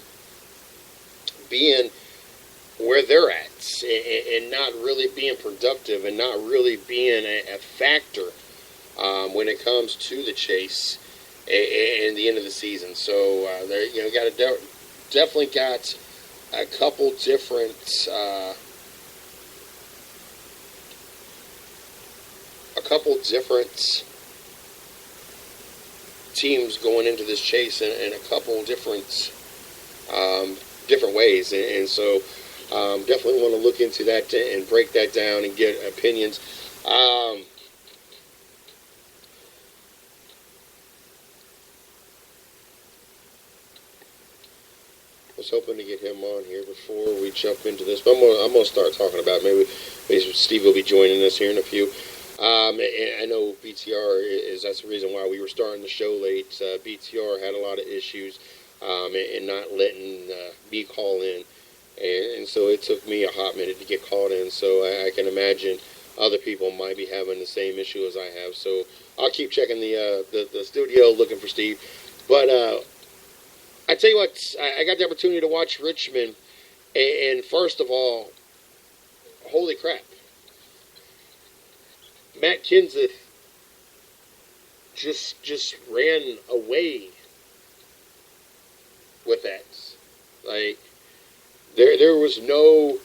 being where they're at and not really being productive and not really being a factor when it comes to the chase and the end of the season. So definitely got a couple different teams going into this chase in a couple different ways, and so definitely want to look into that and break that down and get opinions. I was hoping to get him on here before we jump into this, but I'm gonna start talking about maybe Steve will be joining us here in a few. And I know BTR that's the reason why we were starting the show late. BTR had a lot of issues and not letting me call in, and so it took me a hot minute to get called in. So I can imagine other people might be having the same issue as I have. So I'll keep checking the studio looking for Steve. But I tell you what, I got the opportunity to watch Richmond, and first of all, holy crap. Matt Kenseth just ran away with that. Like, there was no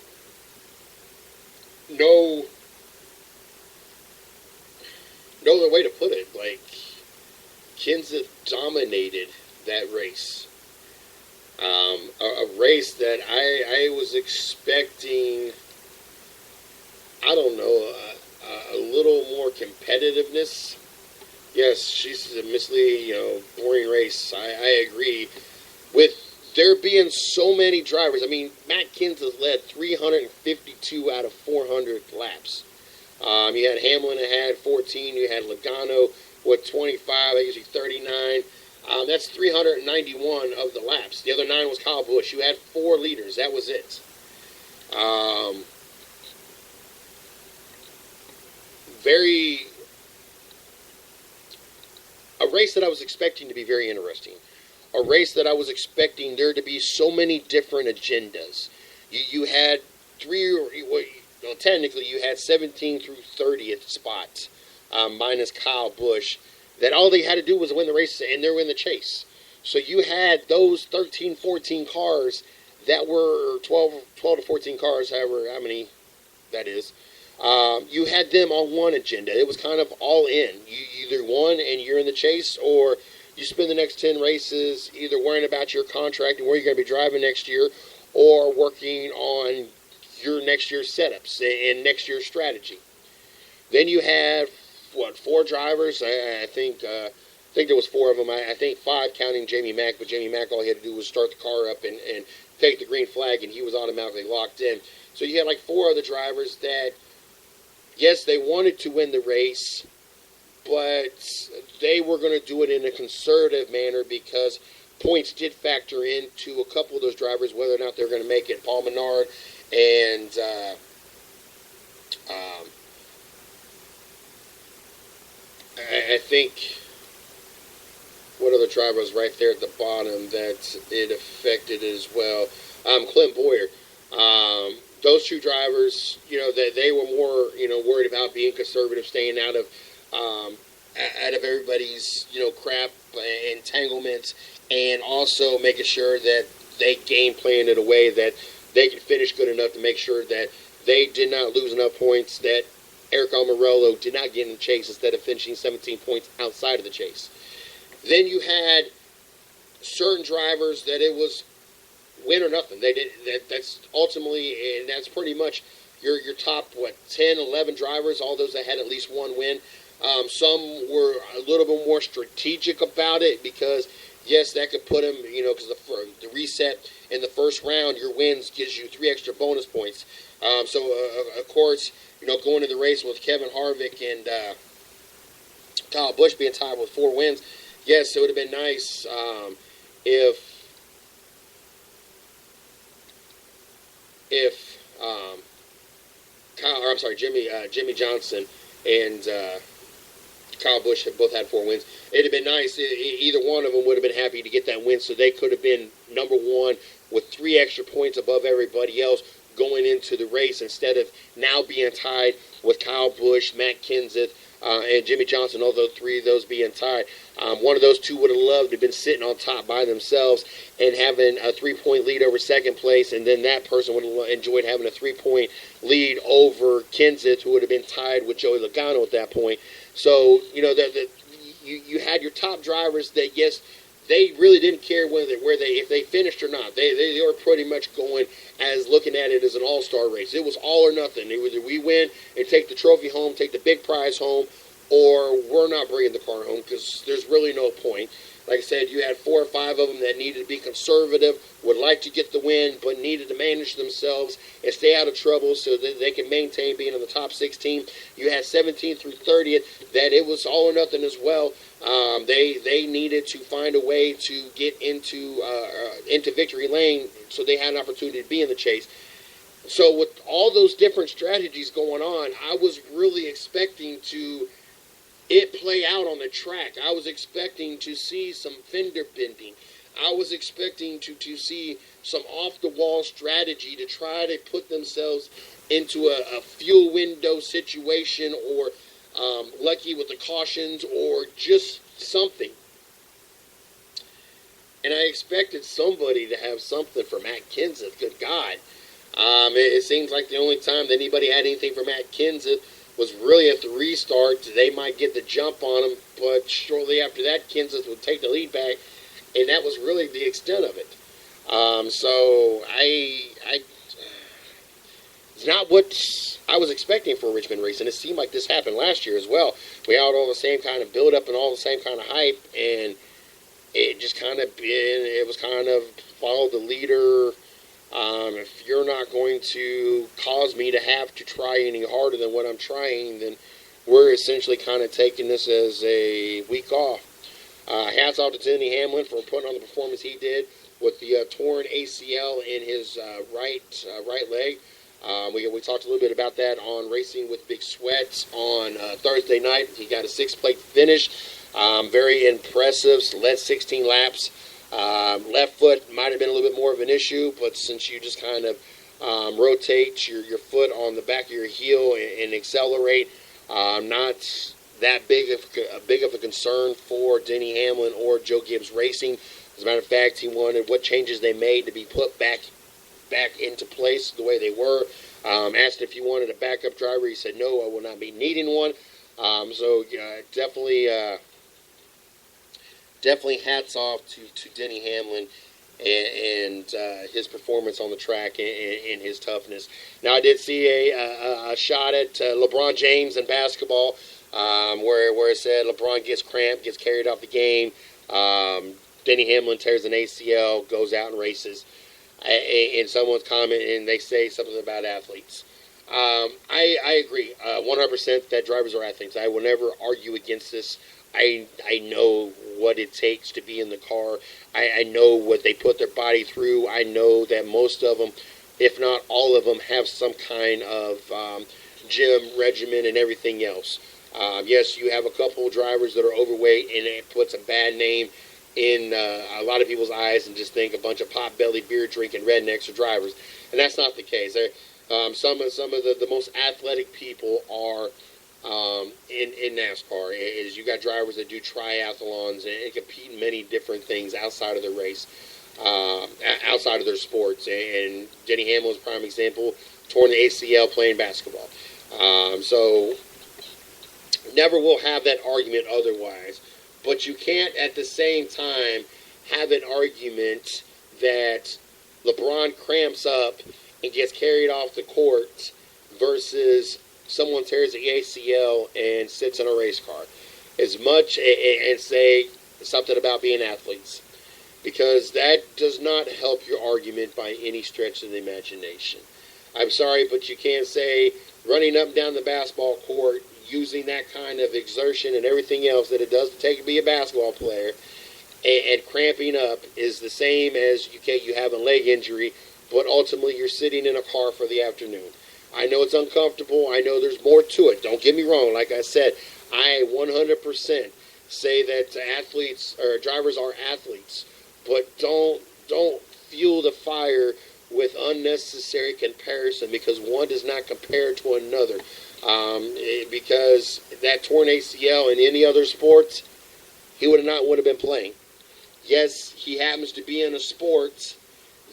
other way to put it. Like, Kenseth dominated that race. A race that I was expecting, I don't know, a little more competitiveness. Yes, she's a misleading, boring race. I agree. With there being so many drivers, I mean, Matt Kenseth led 352 out of 400 laps. You had Hamlin that had 14. You had Logano with 25. I guess he's 39. That's 391 of the laps. The other 9 was Kyle Busch. You had 4 leaders. That was it. A race that I was expecting to be very interesting. A race that I was expecting there to be so many different agendas. You had technically you had 17 through 30th spots, minus Kyle Busch, that all they had to do was win the race, and they were in the chase. So you had those 13, 14 cars that were 12 to 14 cars, however, how many that is, You had them on one agenda. It was kind of all in. You either won and you're in the chase, or you spend the next 10 races either worrying about your contract and where you're going to be driving next year, or working on your next year's setups and next year's strategy. Then you had, 4 drivers? I think there was 4 of them. I think 5 counting Jamie Mack, but Jamie Mack, all he had to do was start the car up and take the green flag, and he was automatically locked in. So you had like 4 other drivers that, yes, they wanted to win the race, but they were going to do it in a conservative manner because points did factor into a couple of those drivers, whether or not they're going to make it. Paul Menard and I think, what other driver was right there at the bottom that it affected as well? Clint Boyer. Those 2 drivers, they were more, worried about being conservative, staying out of everybody's, crap, entanglements, and also making sure that they game planned in a way that they could finish good enough to make sure that they did not lose enough points, that Eric Almirola did not get in the chase instead of finishing 17 points outside of the chase. Then you had certain drivers that it was win or nothing. They did that's ultimately, and that's pretty much your top 10, 11 drivers, all those that had at least one win. Some were a little bit more strategic about it because, yes, that could put them, because the reset in the first round, your wins gives you 3 extra bonus points. Of course, going to the race with Kevin Harvick and Kyle Busch being tied with 4 wins, yes, it would have been nice if Jimmy Johnson and Kyle Busch have both had 4 wins. It'd have been nice. Either one of them would have been happy to get that win, so they could have been number 1 with 3 extra points above everybody else going into the race, instead of now being tied with Kyle Busch, Matt Kenseth, and Jimmy Johnson, although 3 of those being tied. One of those 2 would have loved to have been sitting on top by themselves and having a 3-point lead over second place, and then that person would have enjoyed having a 3-point lead over Kenseth, who would have been tied with Joey Logano at that point. So, you had your top drivers that, yes, they really didn't care if they finished or not. They were pretty much going as looking at it as an all-star race. It was all or nothing. Either we win and take the trophy home, take the big prize home, or we're not bringing the car home because there's really no point. Like I said, you had 4 or 5 of them that needed to be conservative, would like to get the win, but needed to manage themselves and stay out of trouble so that they can maintain being in the top 16. You had 17th through 30th that it was all or nothing as well. They needed to find a way to get into victory lane so they had an opportunity to be in the chase. So with all those different strategies going on, I was really expecting it play out on the track. I was expecting to see some fender bending. I was expecting to see some off-the-wall strategy to try to put themselves into a fuel window situation, or lucky with the cautions, or just something. And I expected somebody to have something for Matt Kenseth. Good God. It seems like the only time that anybody had anything for Matt Kenseth was really at the restart. They might get the jump on him, but shortly after that, Kenseth would take the lead back, and that was really the extent of it. So it's not what I was expecting for a Richmond race, and it seemed like this happened last year as well. We had all the same kind of build-up and all the same kind of hype, and it just it was kind of follow the leader. If you're not going to cause me to have to try any harder than what I'm trying, then we're essentially kind of taking this as a week off. Hats off to Denny Hamlin for putting on the performance he did with the torn ACL in his right leg. We talked a little bit about that on Racing with Big Sweats on Thursday night. He got a 6-plate finish. Very impressive. Led 16 laps. Left foot might have been a little bit more of an issue, but since you just kind of rotate your foot on the back of your heel and accelerate, not that big of a concern for Denny Hamlin or Joe Gibbs Racing. As a matter of fact, he wanted what changes they made to be put back back into place the way they were. Asked if he wanted a backup driver. He said, no, I will not be needing one. Definitely hats off to Denny Hamlin and his performance on the track and his toughness. Now, I did see a shot at LeBron James in basketball where it said LeBron gets cramped, gets carried off the game. Denny Hamlin tears an ACL, goes out and races. And someone's commenting, and they say something about athletes. I agree 100% that drivers are athletes. I will never argue against this. I know what it takes to be in the car. I know what they put their body through. I know that most of them, if not all of them, have some kind of gym regimen and everything else. Yes, you have a couple of drivers that are overweight, and it puts a bad name in a lot of people's eyes and just think a bunch of pot-bellied, beer-drinking rednecks are drivers. And that's not the case. Some of the most athletic people are in NASCAR. Is you got drivers that do triathlons and compete in many different things outside of the race, outside of their sports. And Denny Hamlin's a prime example, torn the ACL playing basketball. So never will have that argument otherwise. But you can't at the same time have an argument that LeBron cramps up and gets carried off the court versus someone tears the ACL and sits in a race car. As much and say something about being athletes. Because that does not help your argument by any stretch of the imagination. I'm sorry, but you can't say running up and down the basketball court using that kind of exertion and everything else that it does take to be a basketball player and cramping up is the same as you have a leg injury, but ultimately you're sitting in a car for the afternoon. I know it's uncomfortable. I know there's more to it. Don't get me wrong. Like I said, I 100% say that athletes or drivers are athletes, but don't fuel the fire with unnecessary comparison because one does not compare to another. Because that torn ACL in any other sports, he would have been playing. Yes, he happens to be in a sport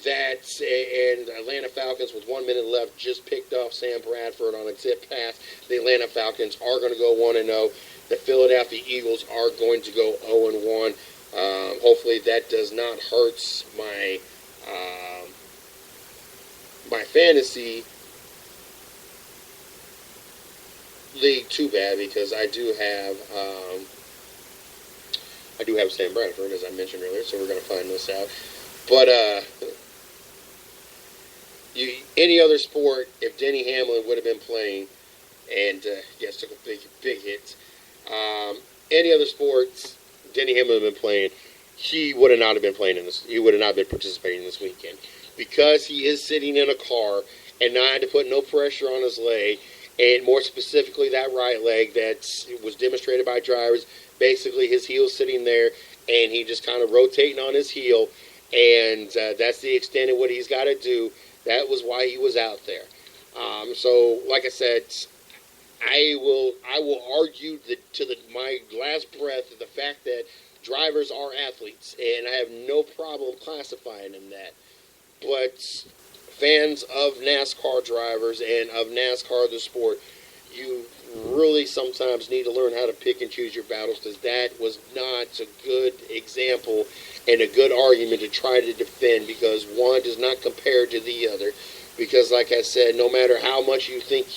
that, and Atlanta Falcons with 1 minute left just picked off Sam Bradford on a tip pass. The Atlanta Falcons are going to go 1-0. The Philadelphia Eagles are going to go 0-1. Hopefully that does not hurt my my fantasy league too bad because I do have Sam Bradford, as I mentioned earlier, so we're going to find this out. But any other sport, if Denny Hamlin would have been playing, and yes, took a big hit. Any other sports, Denny Hamlin would have been playing. He would have not been playing in this. He would have not been participating this weekend because he is sitting in a car and not had to put no pressure on his leg. And more specifically, that right leg that was demonstrated by drivers, basically his heel sitting there, and he just kind of rotating on his heel, and that's the extent of what he's got to do. That was why he was out there. So, like I said, I will argue my last breath the fact that drivers are athletes, and I have no problem classifying them that. But fans of NASCAR drivers and of NASCAR the sport, you really sometimes need to learn how to pick and choose your battles because that was not a good example and a good argument to try to defend because one does not compare to the other. Because like I said, no matter how much you think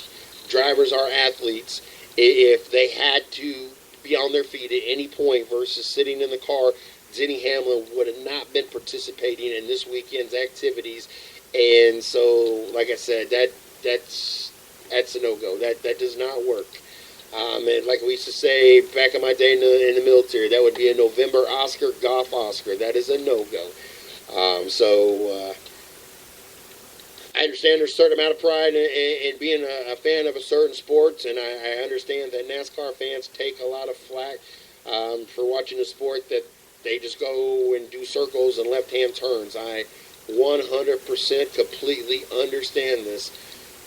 drivers are athletes, if they had to be on their feet at any point versus sitting in the car, Denny Hamlin would have not been participating in this weekend's activities. And so, like I said, that's a no-go. That does not work. And like we used to say back in my day in the military, that would be a November Oscar, Golf Oscar. That is a no-go. So I understand there's a certain amount of pride in being a fan of a certain sports, and I understand that NASCAR fans take a lot of flack for watching a sport that they just go and do circles and left-hand turns. I 100% completely understand this.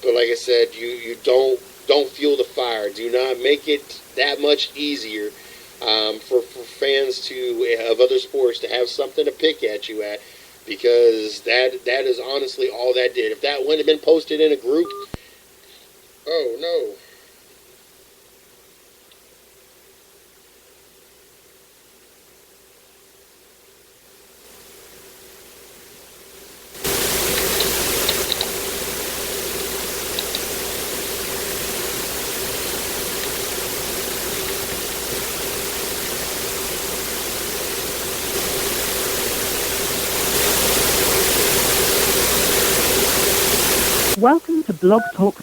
But like I said, you don't fuel the fire. Do not make it that much easier for fans of other sports to have something to pick at you at because that is honestly all that did. If that wouldn't have been posted in a group, oh no.
Welcome to Blog Talk.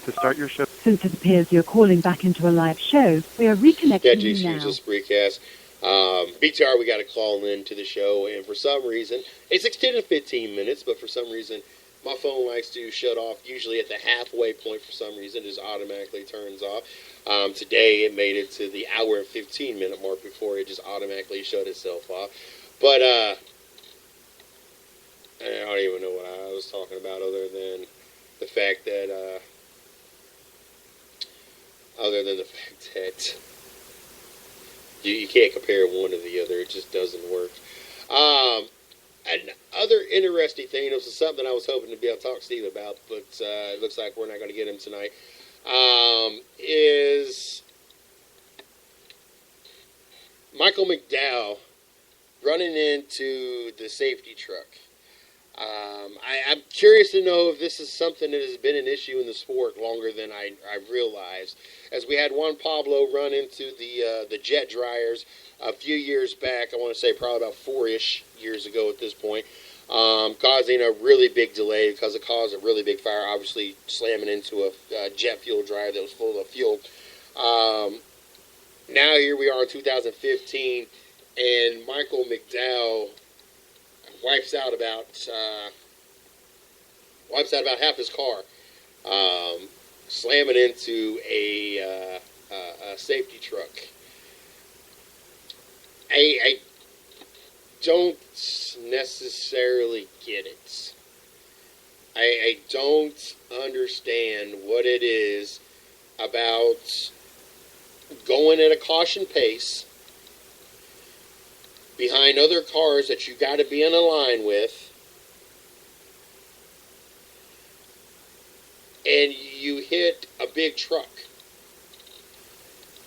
To start your show.
Since it appears you're calling back into a live show, we are reconnecting you now.
Excuse us, Spreecast. BTR, we got to call in to the show, and for some reason, it's extended 15 minutes, but for some reason, my phone likes to shut off, usually at the halfway point for some reason, it just automatically turns off. Today, it made it to the hour and 15-minute mark before it just automatically shut itself off. But, I don't even know what I was talking about other than the fact that, you can't compare one to the other. It just doesn't work. Another interesting thing, this is something I was hoping to be able to talk to Steve about, but it looks like we're not going to get him tonight, is Michael McDowell running into the safety truck. I'm curious to know if this is something that has been an issue in the sport longer than I realized. As we had Juan Pablo run into the jet dryers a few years back, I want to say probably about 4-ish years ago at this point, causing a really big delay because it caused a really big fire, obviously slamming into a jet fuel dryer that was full of fuel. Now here we are in 2015, and Michael McDowell wipes out about half his car, slamming into a safety truck. I don't necessarily get it. I don't understand what it is about going at a caution pace behind other cars that you got to be in a line with, and you hit a big truck.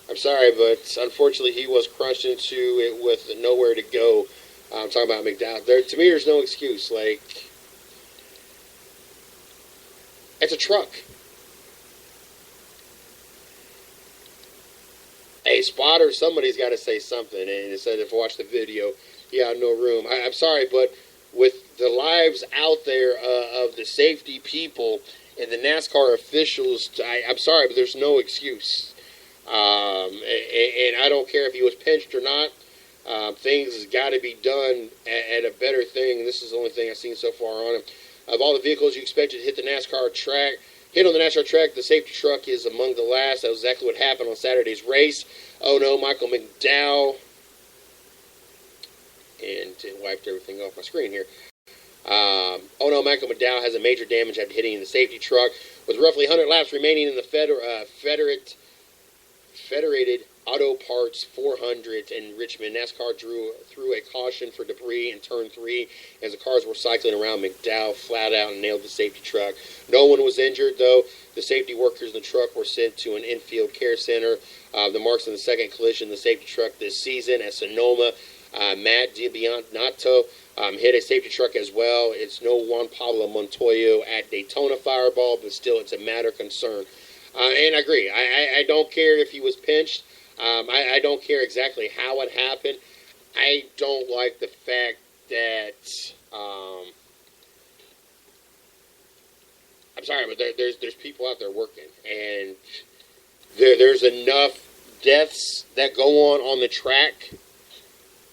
I'm sorry, but unfortunately he was crushed into it with nowhere to go. I'm talking about McDowell. To me, there's no excuse. Like, it's a truck. A spotter, somebody's got to say something. And it said, if I watch the video, yeah, no room. I'm sorry, but with the lives out there of the safety people and the NASCAR officials, I'm sorry, but there's no excuse. And I don't care if he was pinched or not. Things has got to be done at a better thing. This is the only thing I've seen so far on him. Of all the vehicles you expected to hit the NASCAR track, hit on the NASCAR track, the safety truck is among the last. That was exactly what happened on Saturday's race. Oh no, Michael McDowell. And it wiped everything off my screen here. Oh no, Michael McDowell has a major damage after hitting the safety truck. With roughly 100 laps remaining in the Federated Auto Parts 400 in Richmond, NASCAR threw a caution for debris in turn 3 as the cars were cycling around. McDowell flat out and nailed the safety truck. No one was injured, though. The safety workers in the truck were sent to an infield care center. The marks in the second collision in the safety truck this season at Sonoma. Matt DiBianato hit a safety truck as well. It's no Juan Pablo Montoya at Daytona Fireball, but still it's a matter of concern. And I agree. I don't care if he was pinched. I don't care exactly how it happened. I don't like the fact that, I'm sorry, but there's people out there working, and there's enough deaths that go on the track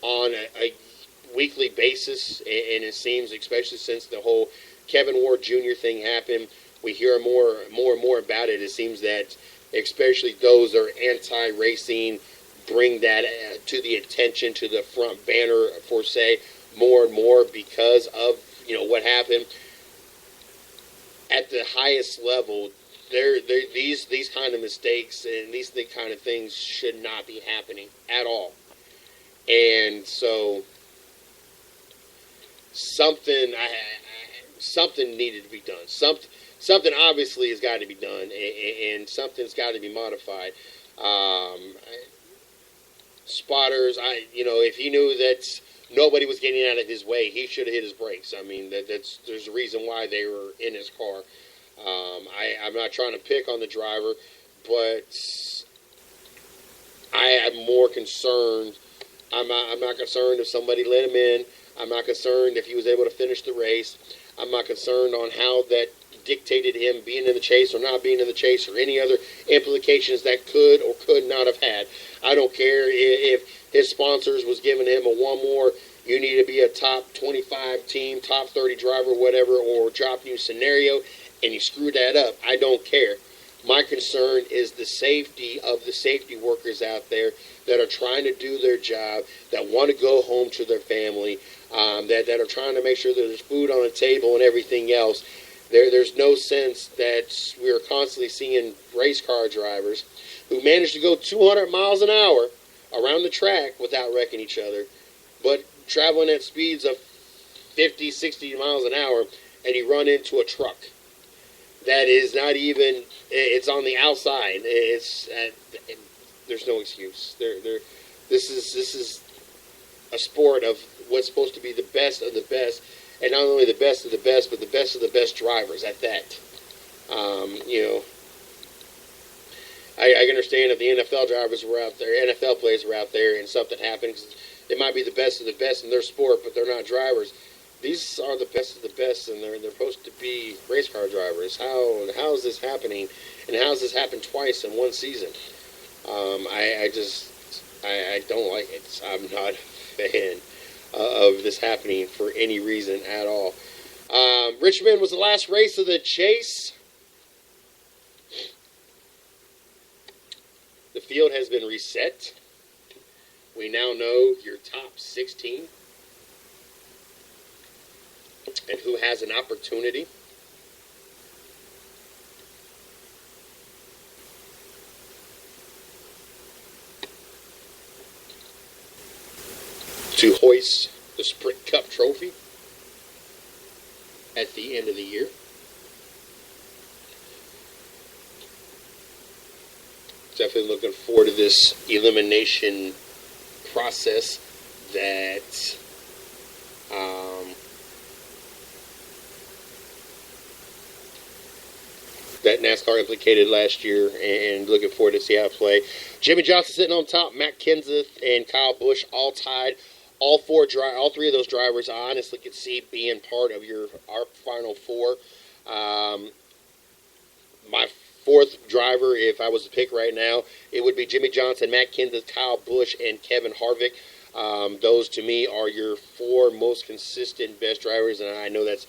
on a weekly basis, and it seems, especially since the whole Kevin Ward Jr. thing happened, we hear more and more about it. It seems that especially those that are anti-racing bring that to the attention, to the front banner, for say, more and more because of, what happened at the highest level. These kind of mistakes and these kind of things should not be happening at all. And so something needed to be done. Something obviously has got to be done, and something's got to be modified. Spotters, if he knew that nobody was getting out of his way, he should have hit his brakes. I mean, there's a reason why they were in his car. I'm not trying to pick on the driver, but I am more concerned. I'm not concerned if somebody let him in. I'm not concerned if he was able to finish the race. I'm not concerned on how that dictated him being in the chase or not being in the chase, or any other implications that could or could not have had. I don't care if his sponsors was giving him a one more, you need to be a top 25 team, top 30 driver, whatever, or drop you scenario, and you screwed that up. I don't care. My concern is the safety of the safety workers out there that are trying to do their job, that want to go home to their family, that are trying to make sure that there's food on the table and everything else. There's no sense that we are constantly seeing race car drivers who manage to go 200 miles an hour around the track without wrecking each other, but traveling at speeds of 50, 60 miles an hour, and you run into a truck that is not even, it's on the outside. There's no excuse. This is a sport of what's supposed to be the best of the best, and not only the best of the best, but the best of the best drivers at that. I understand if the NFL drivers were out there, NFL players were out there, and something happened, 'cause they might be the best of the best in their sport, but they're not drivers. These are the best of the best, and they're supposed to be race car drivers. How is this happening, and how has this happened twice in one season? I don't like it. I'm not a fan of this happening for any reason at all. Richmond was the last race of the chase. The field has been reset. We now know your top 16 and who has an opportunity to hoist the Sprint Cup trophy at the end of the year. Definitely looking forward to this elimination process that that NASCAR implicated last year, and looking forward to see how it play. Jimmie Johnson sitting on top, Matt Kenseth and Kyle Busch all tied. All three of those drivers, I honestly could see being part of our final four. My fourth driver, if I was to pick right now, it would be Jimmie Johnson, Matt Kenseth, Kyle Busch, and Kevin Harvick. Those, to me, are your four most consistent best drivers, and I know that's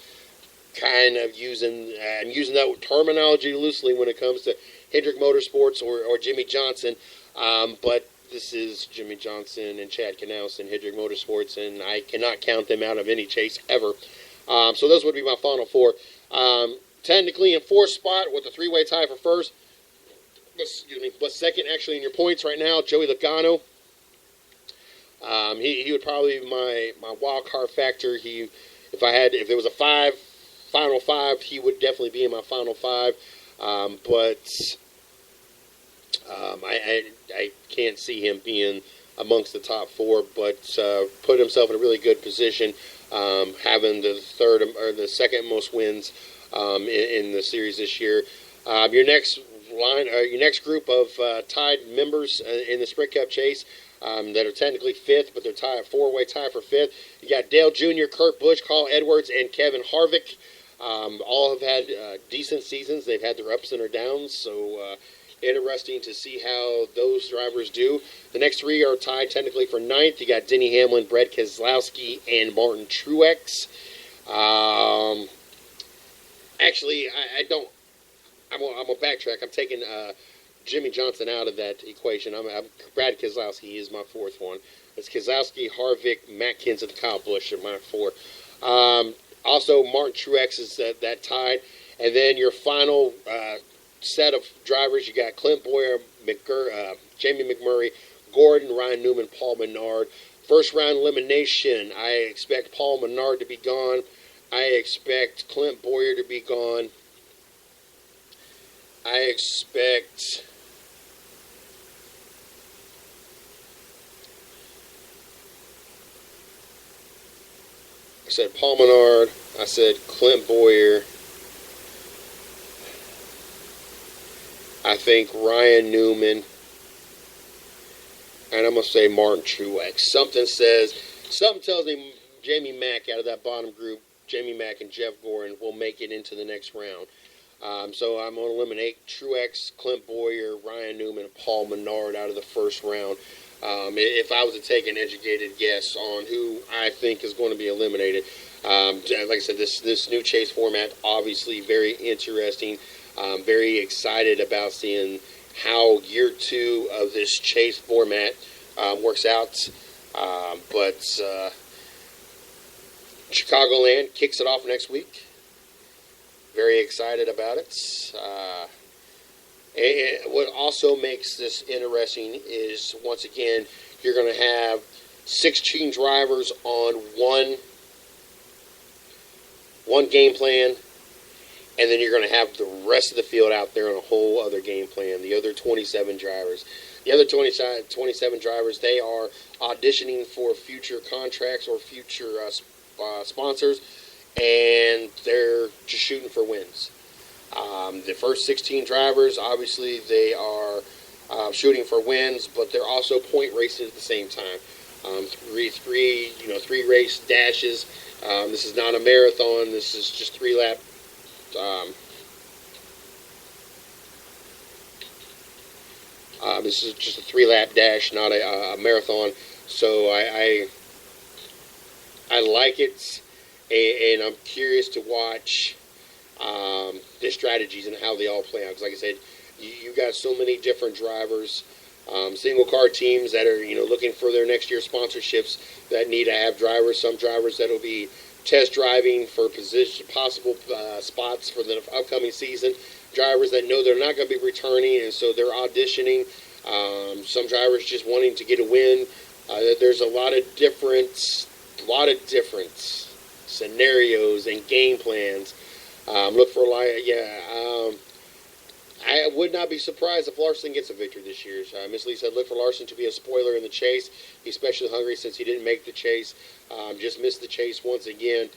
kind of using that terminology loosely when it comes to Hendrick Motorsports or Jimmie Johnson, but this is Jimmie Johnson and Chad Knaus and Hendrick Motorsports, and I cannot count them out of any chase ever. So those would be my final four. Technically in fourth spot with a three-way tie for first, but second actually in your points right now, Joey Logano. He would probably be my wild card factor. If there was a final five, he would definitely be in my final five. But I can't see him being amongst the top four, but put himself in a really good position, having the third or the second most wins in the series this year. Your next group of tied members in the Sprint Cup chase that are technically fifth, but they're tied, four-way tie for fifth. You got Dale Jr., Kurt Busch, Carl Edwards, and Kevin Harvick. All have had decent seasons. They've had their ups and their downs, so interesting to see how those drivers do. The next three are tied technically for ninth. You got Denny Hamlin, Brad Keselowski, and Martin Truex. Actually, I don't. I'm gonna backtrack. I'm taking Jimmie Johnson out of that equation. Brad Keselowski is my fourth one. It's Keselowski, Harvick, Matt Kenseth, Kyle Busch are my four. Also, Martin Truex is that tied. And then your final set of drivers, you got Clint Bowyer, Jamie McMurray, Gordon, Ryan Newman, Paul Menard. First round elimination, I expect Paul Menard to be gone. I expect Clint Boyer to be gone. I expect I said Paul Menard. I said Clint Boyer. I think Ryan Newman. And I'm going to say Martin Truex. Something tells me Jamie Mack out of that bottom group, Jamie Mack and Jeff Gordon, will make it into the next round. So I'm going to eliminate Truex, Clint Boyer, Ryan Newman, and Paul Menard out of the first round. If I was to take an educated guess on who I think is going to be eliminated, like I said, this new chase format, obviously very interesting. Very excited about seeing how year 2 of this chase format works out. But Chicagoland kicks it off next week. Very excited about it. And what also makes this interesting is, once again, you're going to have 16 drivers on one game plan, and then you're going to have the rest of the field out there on a whole other game plan, the other 27 drivers. The other 27 drivers, they are auditioning for future contracts or future sponsors, and they're just shooting for wins. The first 16 drivers, obviously, they are shooting for wins, but they're also point racing at the same time. Three race dashes. This is not a marathon. This is just 3 lap. This is just a 3 lap dash, not a marathon. So I like it, and I'm curious to watch their strategies and how they all play out. Because, like I said, you got so many different drivers, single car teams that are looking for their next year sponsorships that need to have drivers. Some drivers that'll be test driving for possible spots for the upcoming season. Drivers that know they're not going to be returning, and so they're auditioning. Some drivers just wanting to get a win. There's a lot of different scenarios and game plans. Look for I would not be surprised if Larson gets a victory this year. Miss Lee said look for Larson to be a spoiler in the chase. He's especially hungry since he didn't make the chase. Just missed the chase once again.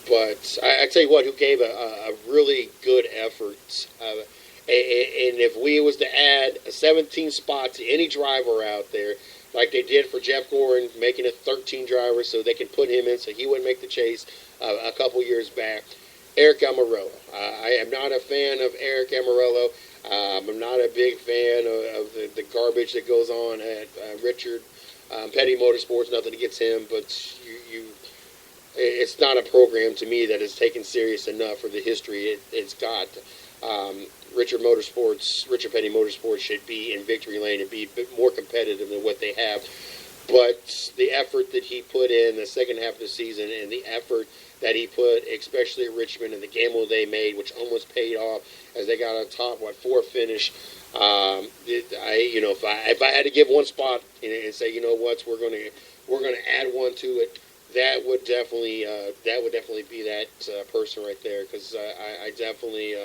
But I tell you what, who gave a really good effort. And if we was to add a 17 spot to any driver out there, like they did for Jeff Gordon, making it 13 drivers so they can put him in so he wouldn't make the chase a couple years back. Eric Almirola. I am not a fan of Eric Almirola. I'm not a big fan of the garbage that goes on at Richard Petty Motorsports. Nothing against him, but it's not a program to me that is taken serious enough for the history it's got. Richard Petty Motorsports should be in victory lane and be a bit more competitive than what they have. But the effort that he put in the second half of the season and the effort that he put, especially at Richmond, and the gamble they made, which almost paid off as they got on top, 4th finish. If I had to give one spot and say, we're going to add one to it, that would definitely be that person right there, because I definitely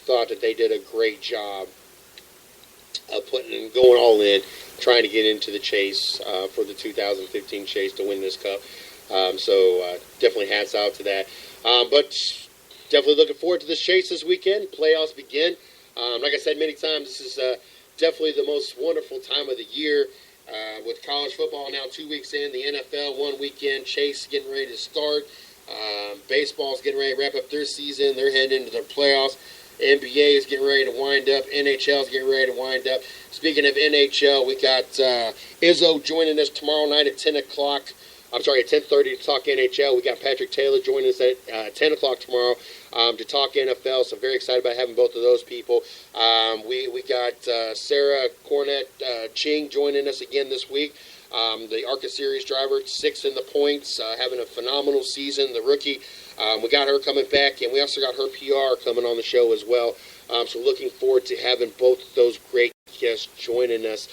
thought that they did a great job of going all in, trying to get into the chase for the 2015 chase to win this cup. So definitely hats out to that. But definitely looking forward to this chase this weekend. Playoffs begin. Like I said many times, this is definitely the most wonderful time of the year. With college football now 2 weeks in, the NFL 1 weekend, chase getting ready to start. Baseball's getting ready to wrap up their season. They're heading into their playoffs. NBA is getting ready to wind up. NHL is getting ready to wind up. Speaking of NHL, we got Izzo joining us tomorrow night at 10 o'clock. I'm sorry, at 10:30 to talk NHL. We got Patrick Taylor joining us at 10 o'clock tomorrow to talk NFL. So very excited about having both of those people. We got Sarah Cornett Ching joining us again this week. The ARCA Series driver, 6th in the points, having a phenomenal season. The rookie, we got her coming back, and we also got her PR coming on the show as well. So looking forward to having both of those great guests joining us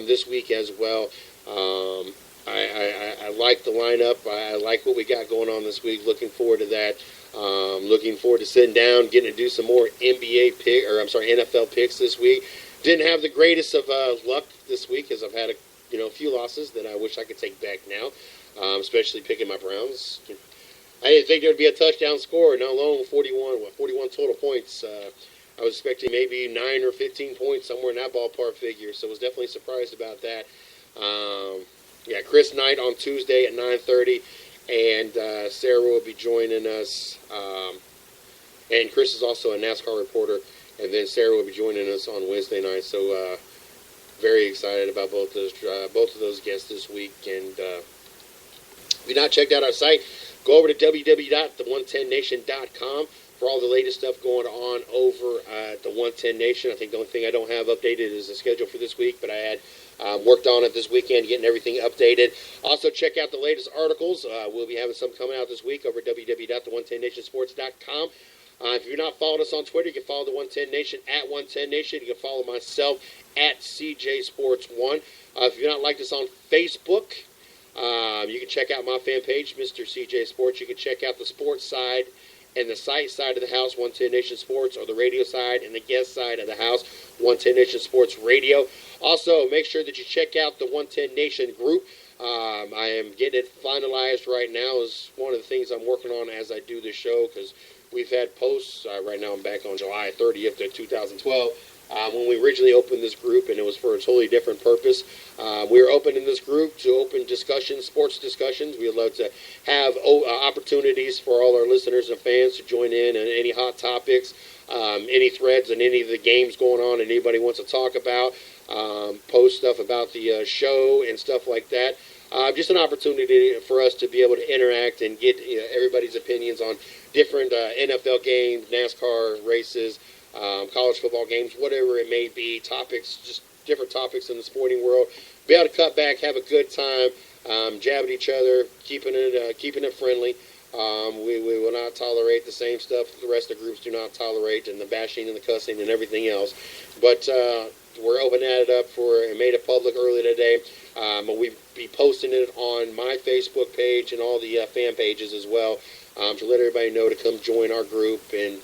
this week as well. I like the lineup. I like what we got going on this week. Looking forward to that. Looking forward to sitting down, getting to do some more NFL picks this week. Didn't have the greatest of luck this week, as I've had a few losses that I wish I could take back now. Especially picking my Browns. I didn't think there would be a touchdown score, not alone 41 total points. I was expecting maybe 9 or 15 points, somewhere in that ballpark figure, so I was definitely surprised about that. Chris Knight on Tuesday at 9:30, and Sarah will be joining us. And Chris is also a NASCAR reporter, and then Sarah will be joining us on Wednesday night, so very excited about both of those guests this week. And if you've not checked out our site, go over to www.the110nation.com for all the latest stuff going on over at the 110 Nation. I think the only thing I don't have updated is the schedule for this week, but I had worked on it this weekend, getting everything updated. Also, check out the latest articles. We'll be having some coming out this week over at www.the110nationsports.com. If you're not following us on Twitter, you can follow the 110 Nation at 110 Nation. You can follow myself at CJ Sports 1. If you're not like us on Facebook, you can check out my fan page, Mr. CJ Sports. You can check out the sports side and the site side of the house, 110 Nation Sports, or the radio side and the guest side of the house, 110 Nation Sports Radio. Also, make sure that you check out the 110 Nation group. I am getting it finalized right now. Is one of the things I'm working on as I do this show, because we've had posts. Right now I'm back on July 30th of 2012. When we originally opened this group, and it was for a totally different purpose. We are opening this group to open discussions, sports discussions. We would love to have opportunities for all our listeners and fans to join in on any hot topics, any threads and any of the games going on and anybody wants to talk about, post stuff about the show and stuff like that. Just an opportunity for us to be able to interact and get everybody's opinions on different NFL games, NASCAR races, college football games, whatever it may be, topics, just different topics in the sporting world. Be able to cut back, have a good time, jab at each other, keeping it friendly. We will not tolerate the same stuff the rest of the groups do not tolerate, and the bashing and the cussing and everything else. But we're opening it up and made it public early today. We'll be posting it on my Facebook page and all the fan pages as well, to let everybody know to come join our group and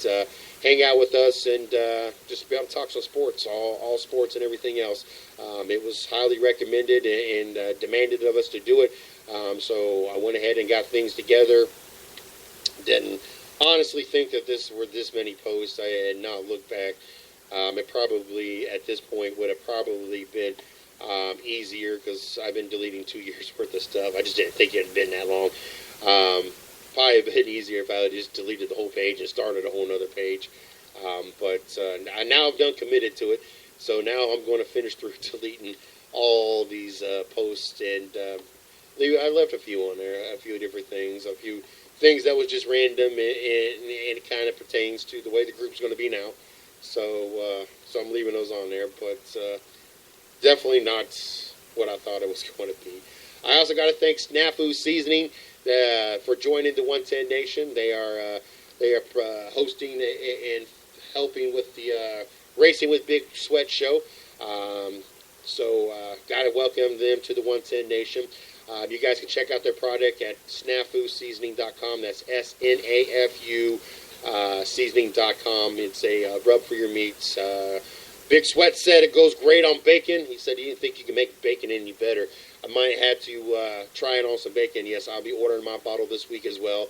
hang out with us and just be able to talk some sports, all sports and everything else. It was highly recommended and demanded of us to do it. So I went ahead and got things together. Didn't honestly think that were this many posts. I had not looked back. It probably, at this point, would have probably been easier, because I've been deleting 2 years worth of stuff. I just didn't think it had been that long. Probably a bit easier if I had just deleted the whole page and started a whole other page. But now I've done committed to it. So now I'm going to finish through deleting all these posts. And I left a few on there, a few different things, a few things that was just random, and it kind of pertains to the way the group's going to be now. So I'm leaving those on there, but definitely not what I thought it was going to be. I also got to thank Snafu Seasoning for joining the 110 Nation. They are hosting and helping with the Racing with Big Sweat show. So got to welcome them to the 110 Nation. You guys can check out their product at snafuseasoning.com. That's SNAFU seasoning.com. It's a rub for your meats. Big Sweat said it goes great on bacon. He said he didn't think you could make bacon any better. I might have to try it on some bacon. Yes, I'll be ordering my bottle this week as well.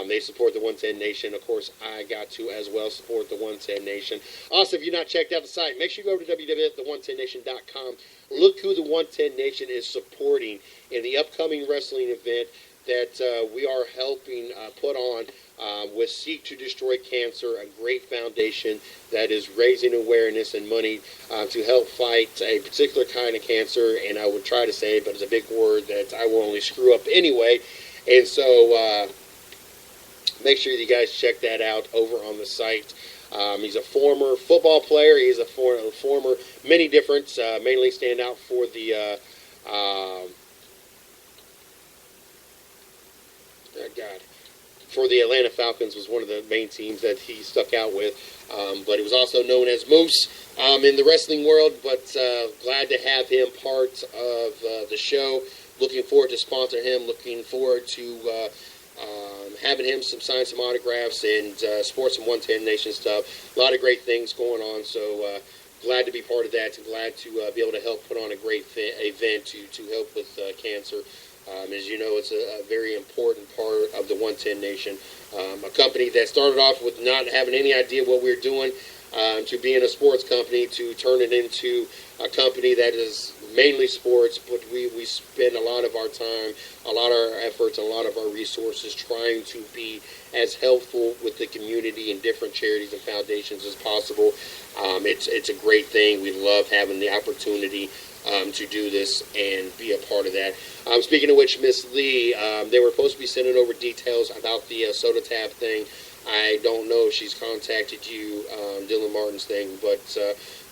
They support the 110 Nation. Of course, I got to as well support the 110 Nation. Also, if you've not checked out the site, make sure you go over to www.the110nation.com. Look who the 110 Nation is supporting in the upcoming wrestling event that we are helping put on with Seek to Destroy Cancer, a great foundation that is raising awareness and money to help fight a particular kind of cancer. And I would try to say, but it's a big word that I will only screw up anyway. And so make sure you guys check that out over on the site. He's a former football player. He's a former many different, mainly stand out for the for the Atlanta Falcons was one of the main teams that he stuck out with. But he was also known as Moose in the wrestling world. But glad to have him part of the show. Looking forward to sponsoring him. Looking forward to having him sign some autographs and support some 110 Nation stuff. A lot of great things going on. So glad to be part of that. And glad to be able to help put on a great event to help with cancer. As you know, it's a very important part of the 110 Nation. A company that started off with not having any idea what we were doing, to being a sports company, to turn it into a company that is mainly sports, but we spend a lot of our time, a lot of our efforts, a lot of our resources trying to be as helpful with the community and different charities and foundations as possible. It's a great thing. We love having the opportunity to do this and be a part of that. Speaking of which, Miss Lee, they were supposed to be sending over details about the soda tab thing. I don't know if she's contacted you, Dylan Martin's thing, but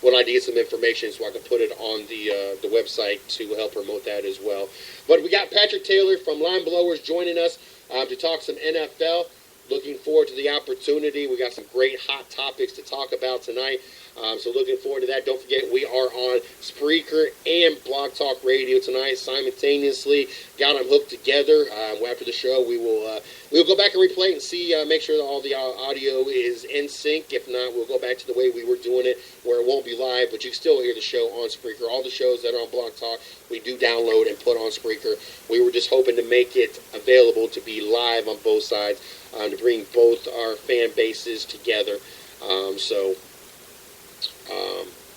would like to get some information so I can put it on the website to help promote that as well. But we got Patrick Taylor from Line Blowers joining us to talk some NFL. Looking forward to the opportunity. We got some great hot topics to talk about tonight. So looking forward to that. Don't forget, we are on Spreaker and Blog Talk Radio tonight simultaneously. Got them hooked together. After the show, we'll go back and replay it and see, make sure that all the audio is in sync. If not, we'll go back to the way we were doing it, where it won't be live, but you can still hear the show on Spreaker. All the shows that are on Blog Talk, we do download and put on Spreaker. We were just hoping to make it available to be live on both sides, to bring both our fan bases together.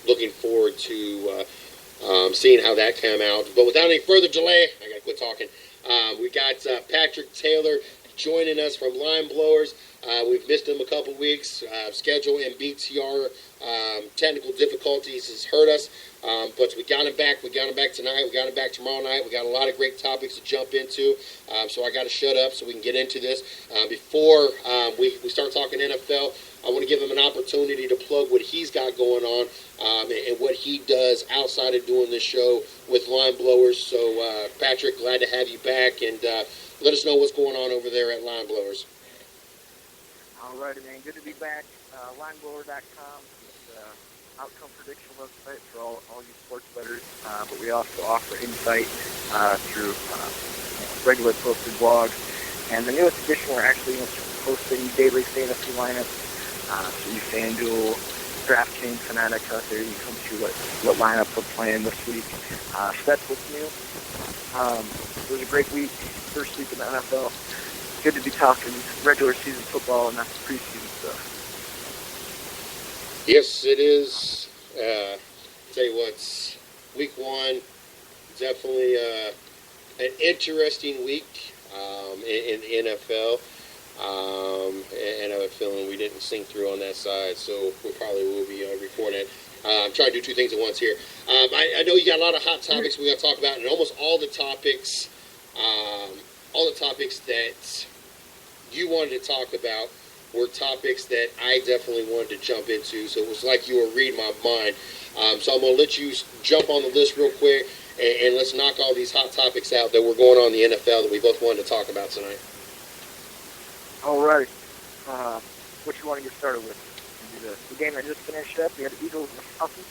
Looking forward to seeing how that came out. But without any further delay, I got to quit talking. We got Patrick Taylor joining us from Line Blowers. We've missed him a couple weeks. Schedule and BTR technical difficulties has hurt us. But we got him back. We got him back tonight. We got him back tomorrow night. We got a lot of great topics to jump into. So I got to shut up so we can get into this. Before we start talking NFL, I want to give him an opportunity to plug what he's got going on and what he does outside of doing this show with Line Blowers. So, Patrick, glad to have you back, and let us know what's going on over there at Line Blowers.
All right, man. Good to be back. Lineblower.com is outcome prediction website for all you sports bettors, but we also offer insight through regular posted blogs. And the newest edition, we're actually posting daily fantasy lineups. So you FanDuel, DraftKings fanatic out there, you come to what lineup we're playing this week. So that's what's new. It was a great week, first week of the NFL. Good to be talking regular season football and not the preseason stuff.
Yes, it is. Tell you what, week one, definitely an interesting week in the NFL. And I have a feeling we didn't sink through on that side, so we probably will be recording it. I'm trying to do two things at once here. I know you got a lot of hot topics we got to talk about, and almost all the topics that you wanted to talk about were topics that I definitely wanted to jump into, so it was like you were reading my mind. So I'm going to let you jump on the list real quick, and let's knock all these hot topics out that were going on in the NFL that we both wanted to talk about tonight.
All right. What you want to get started with? The game that just finished up, we had the Eagles and the Falcons.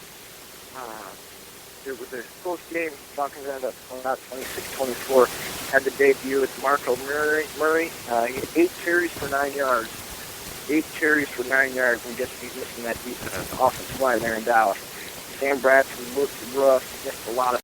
It was a close game. Falcons ended up going out 26-24. Had the debut with Marco Murray. He had 8 carries for 9 yards. 8 carries for 9 yards, and just he's missing that offensive line there in Dallas. Sam Bradford looked rough, missed a lot of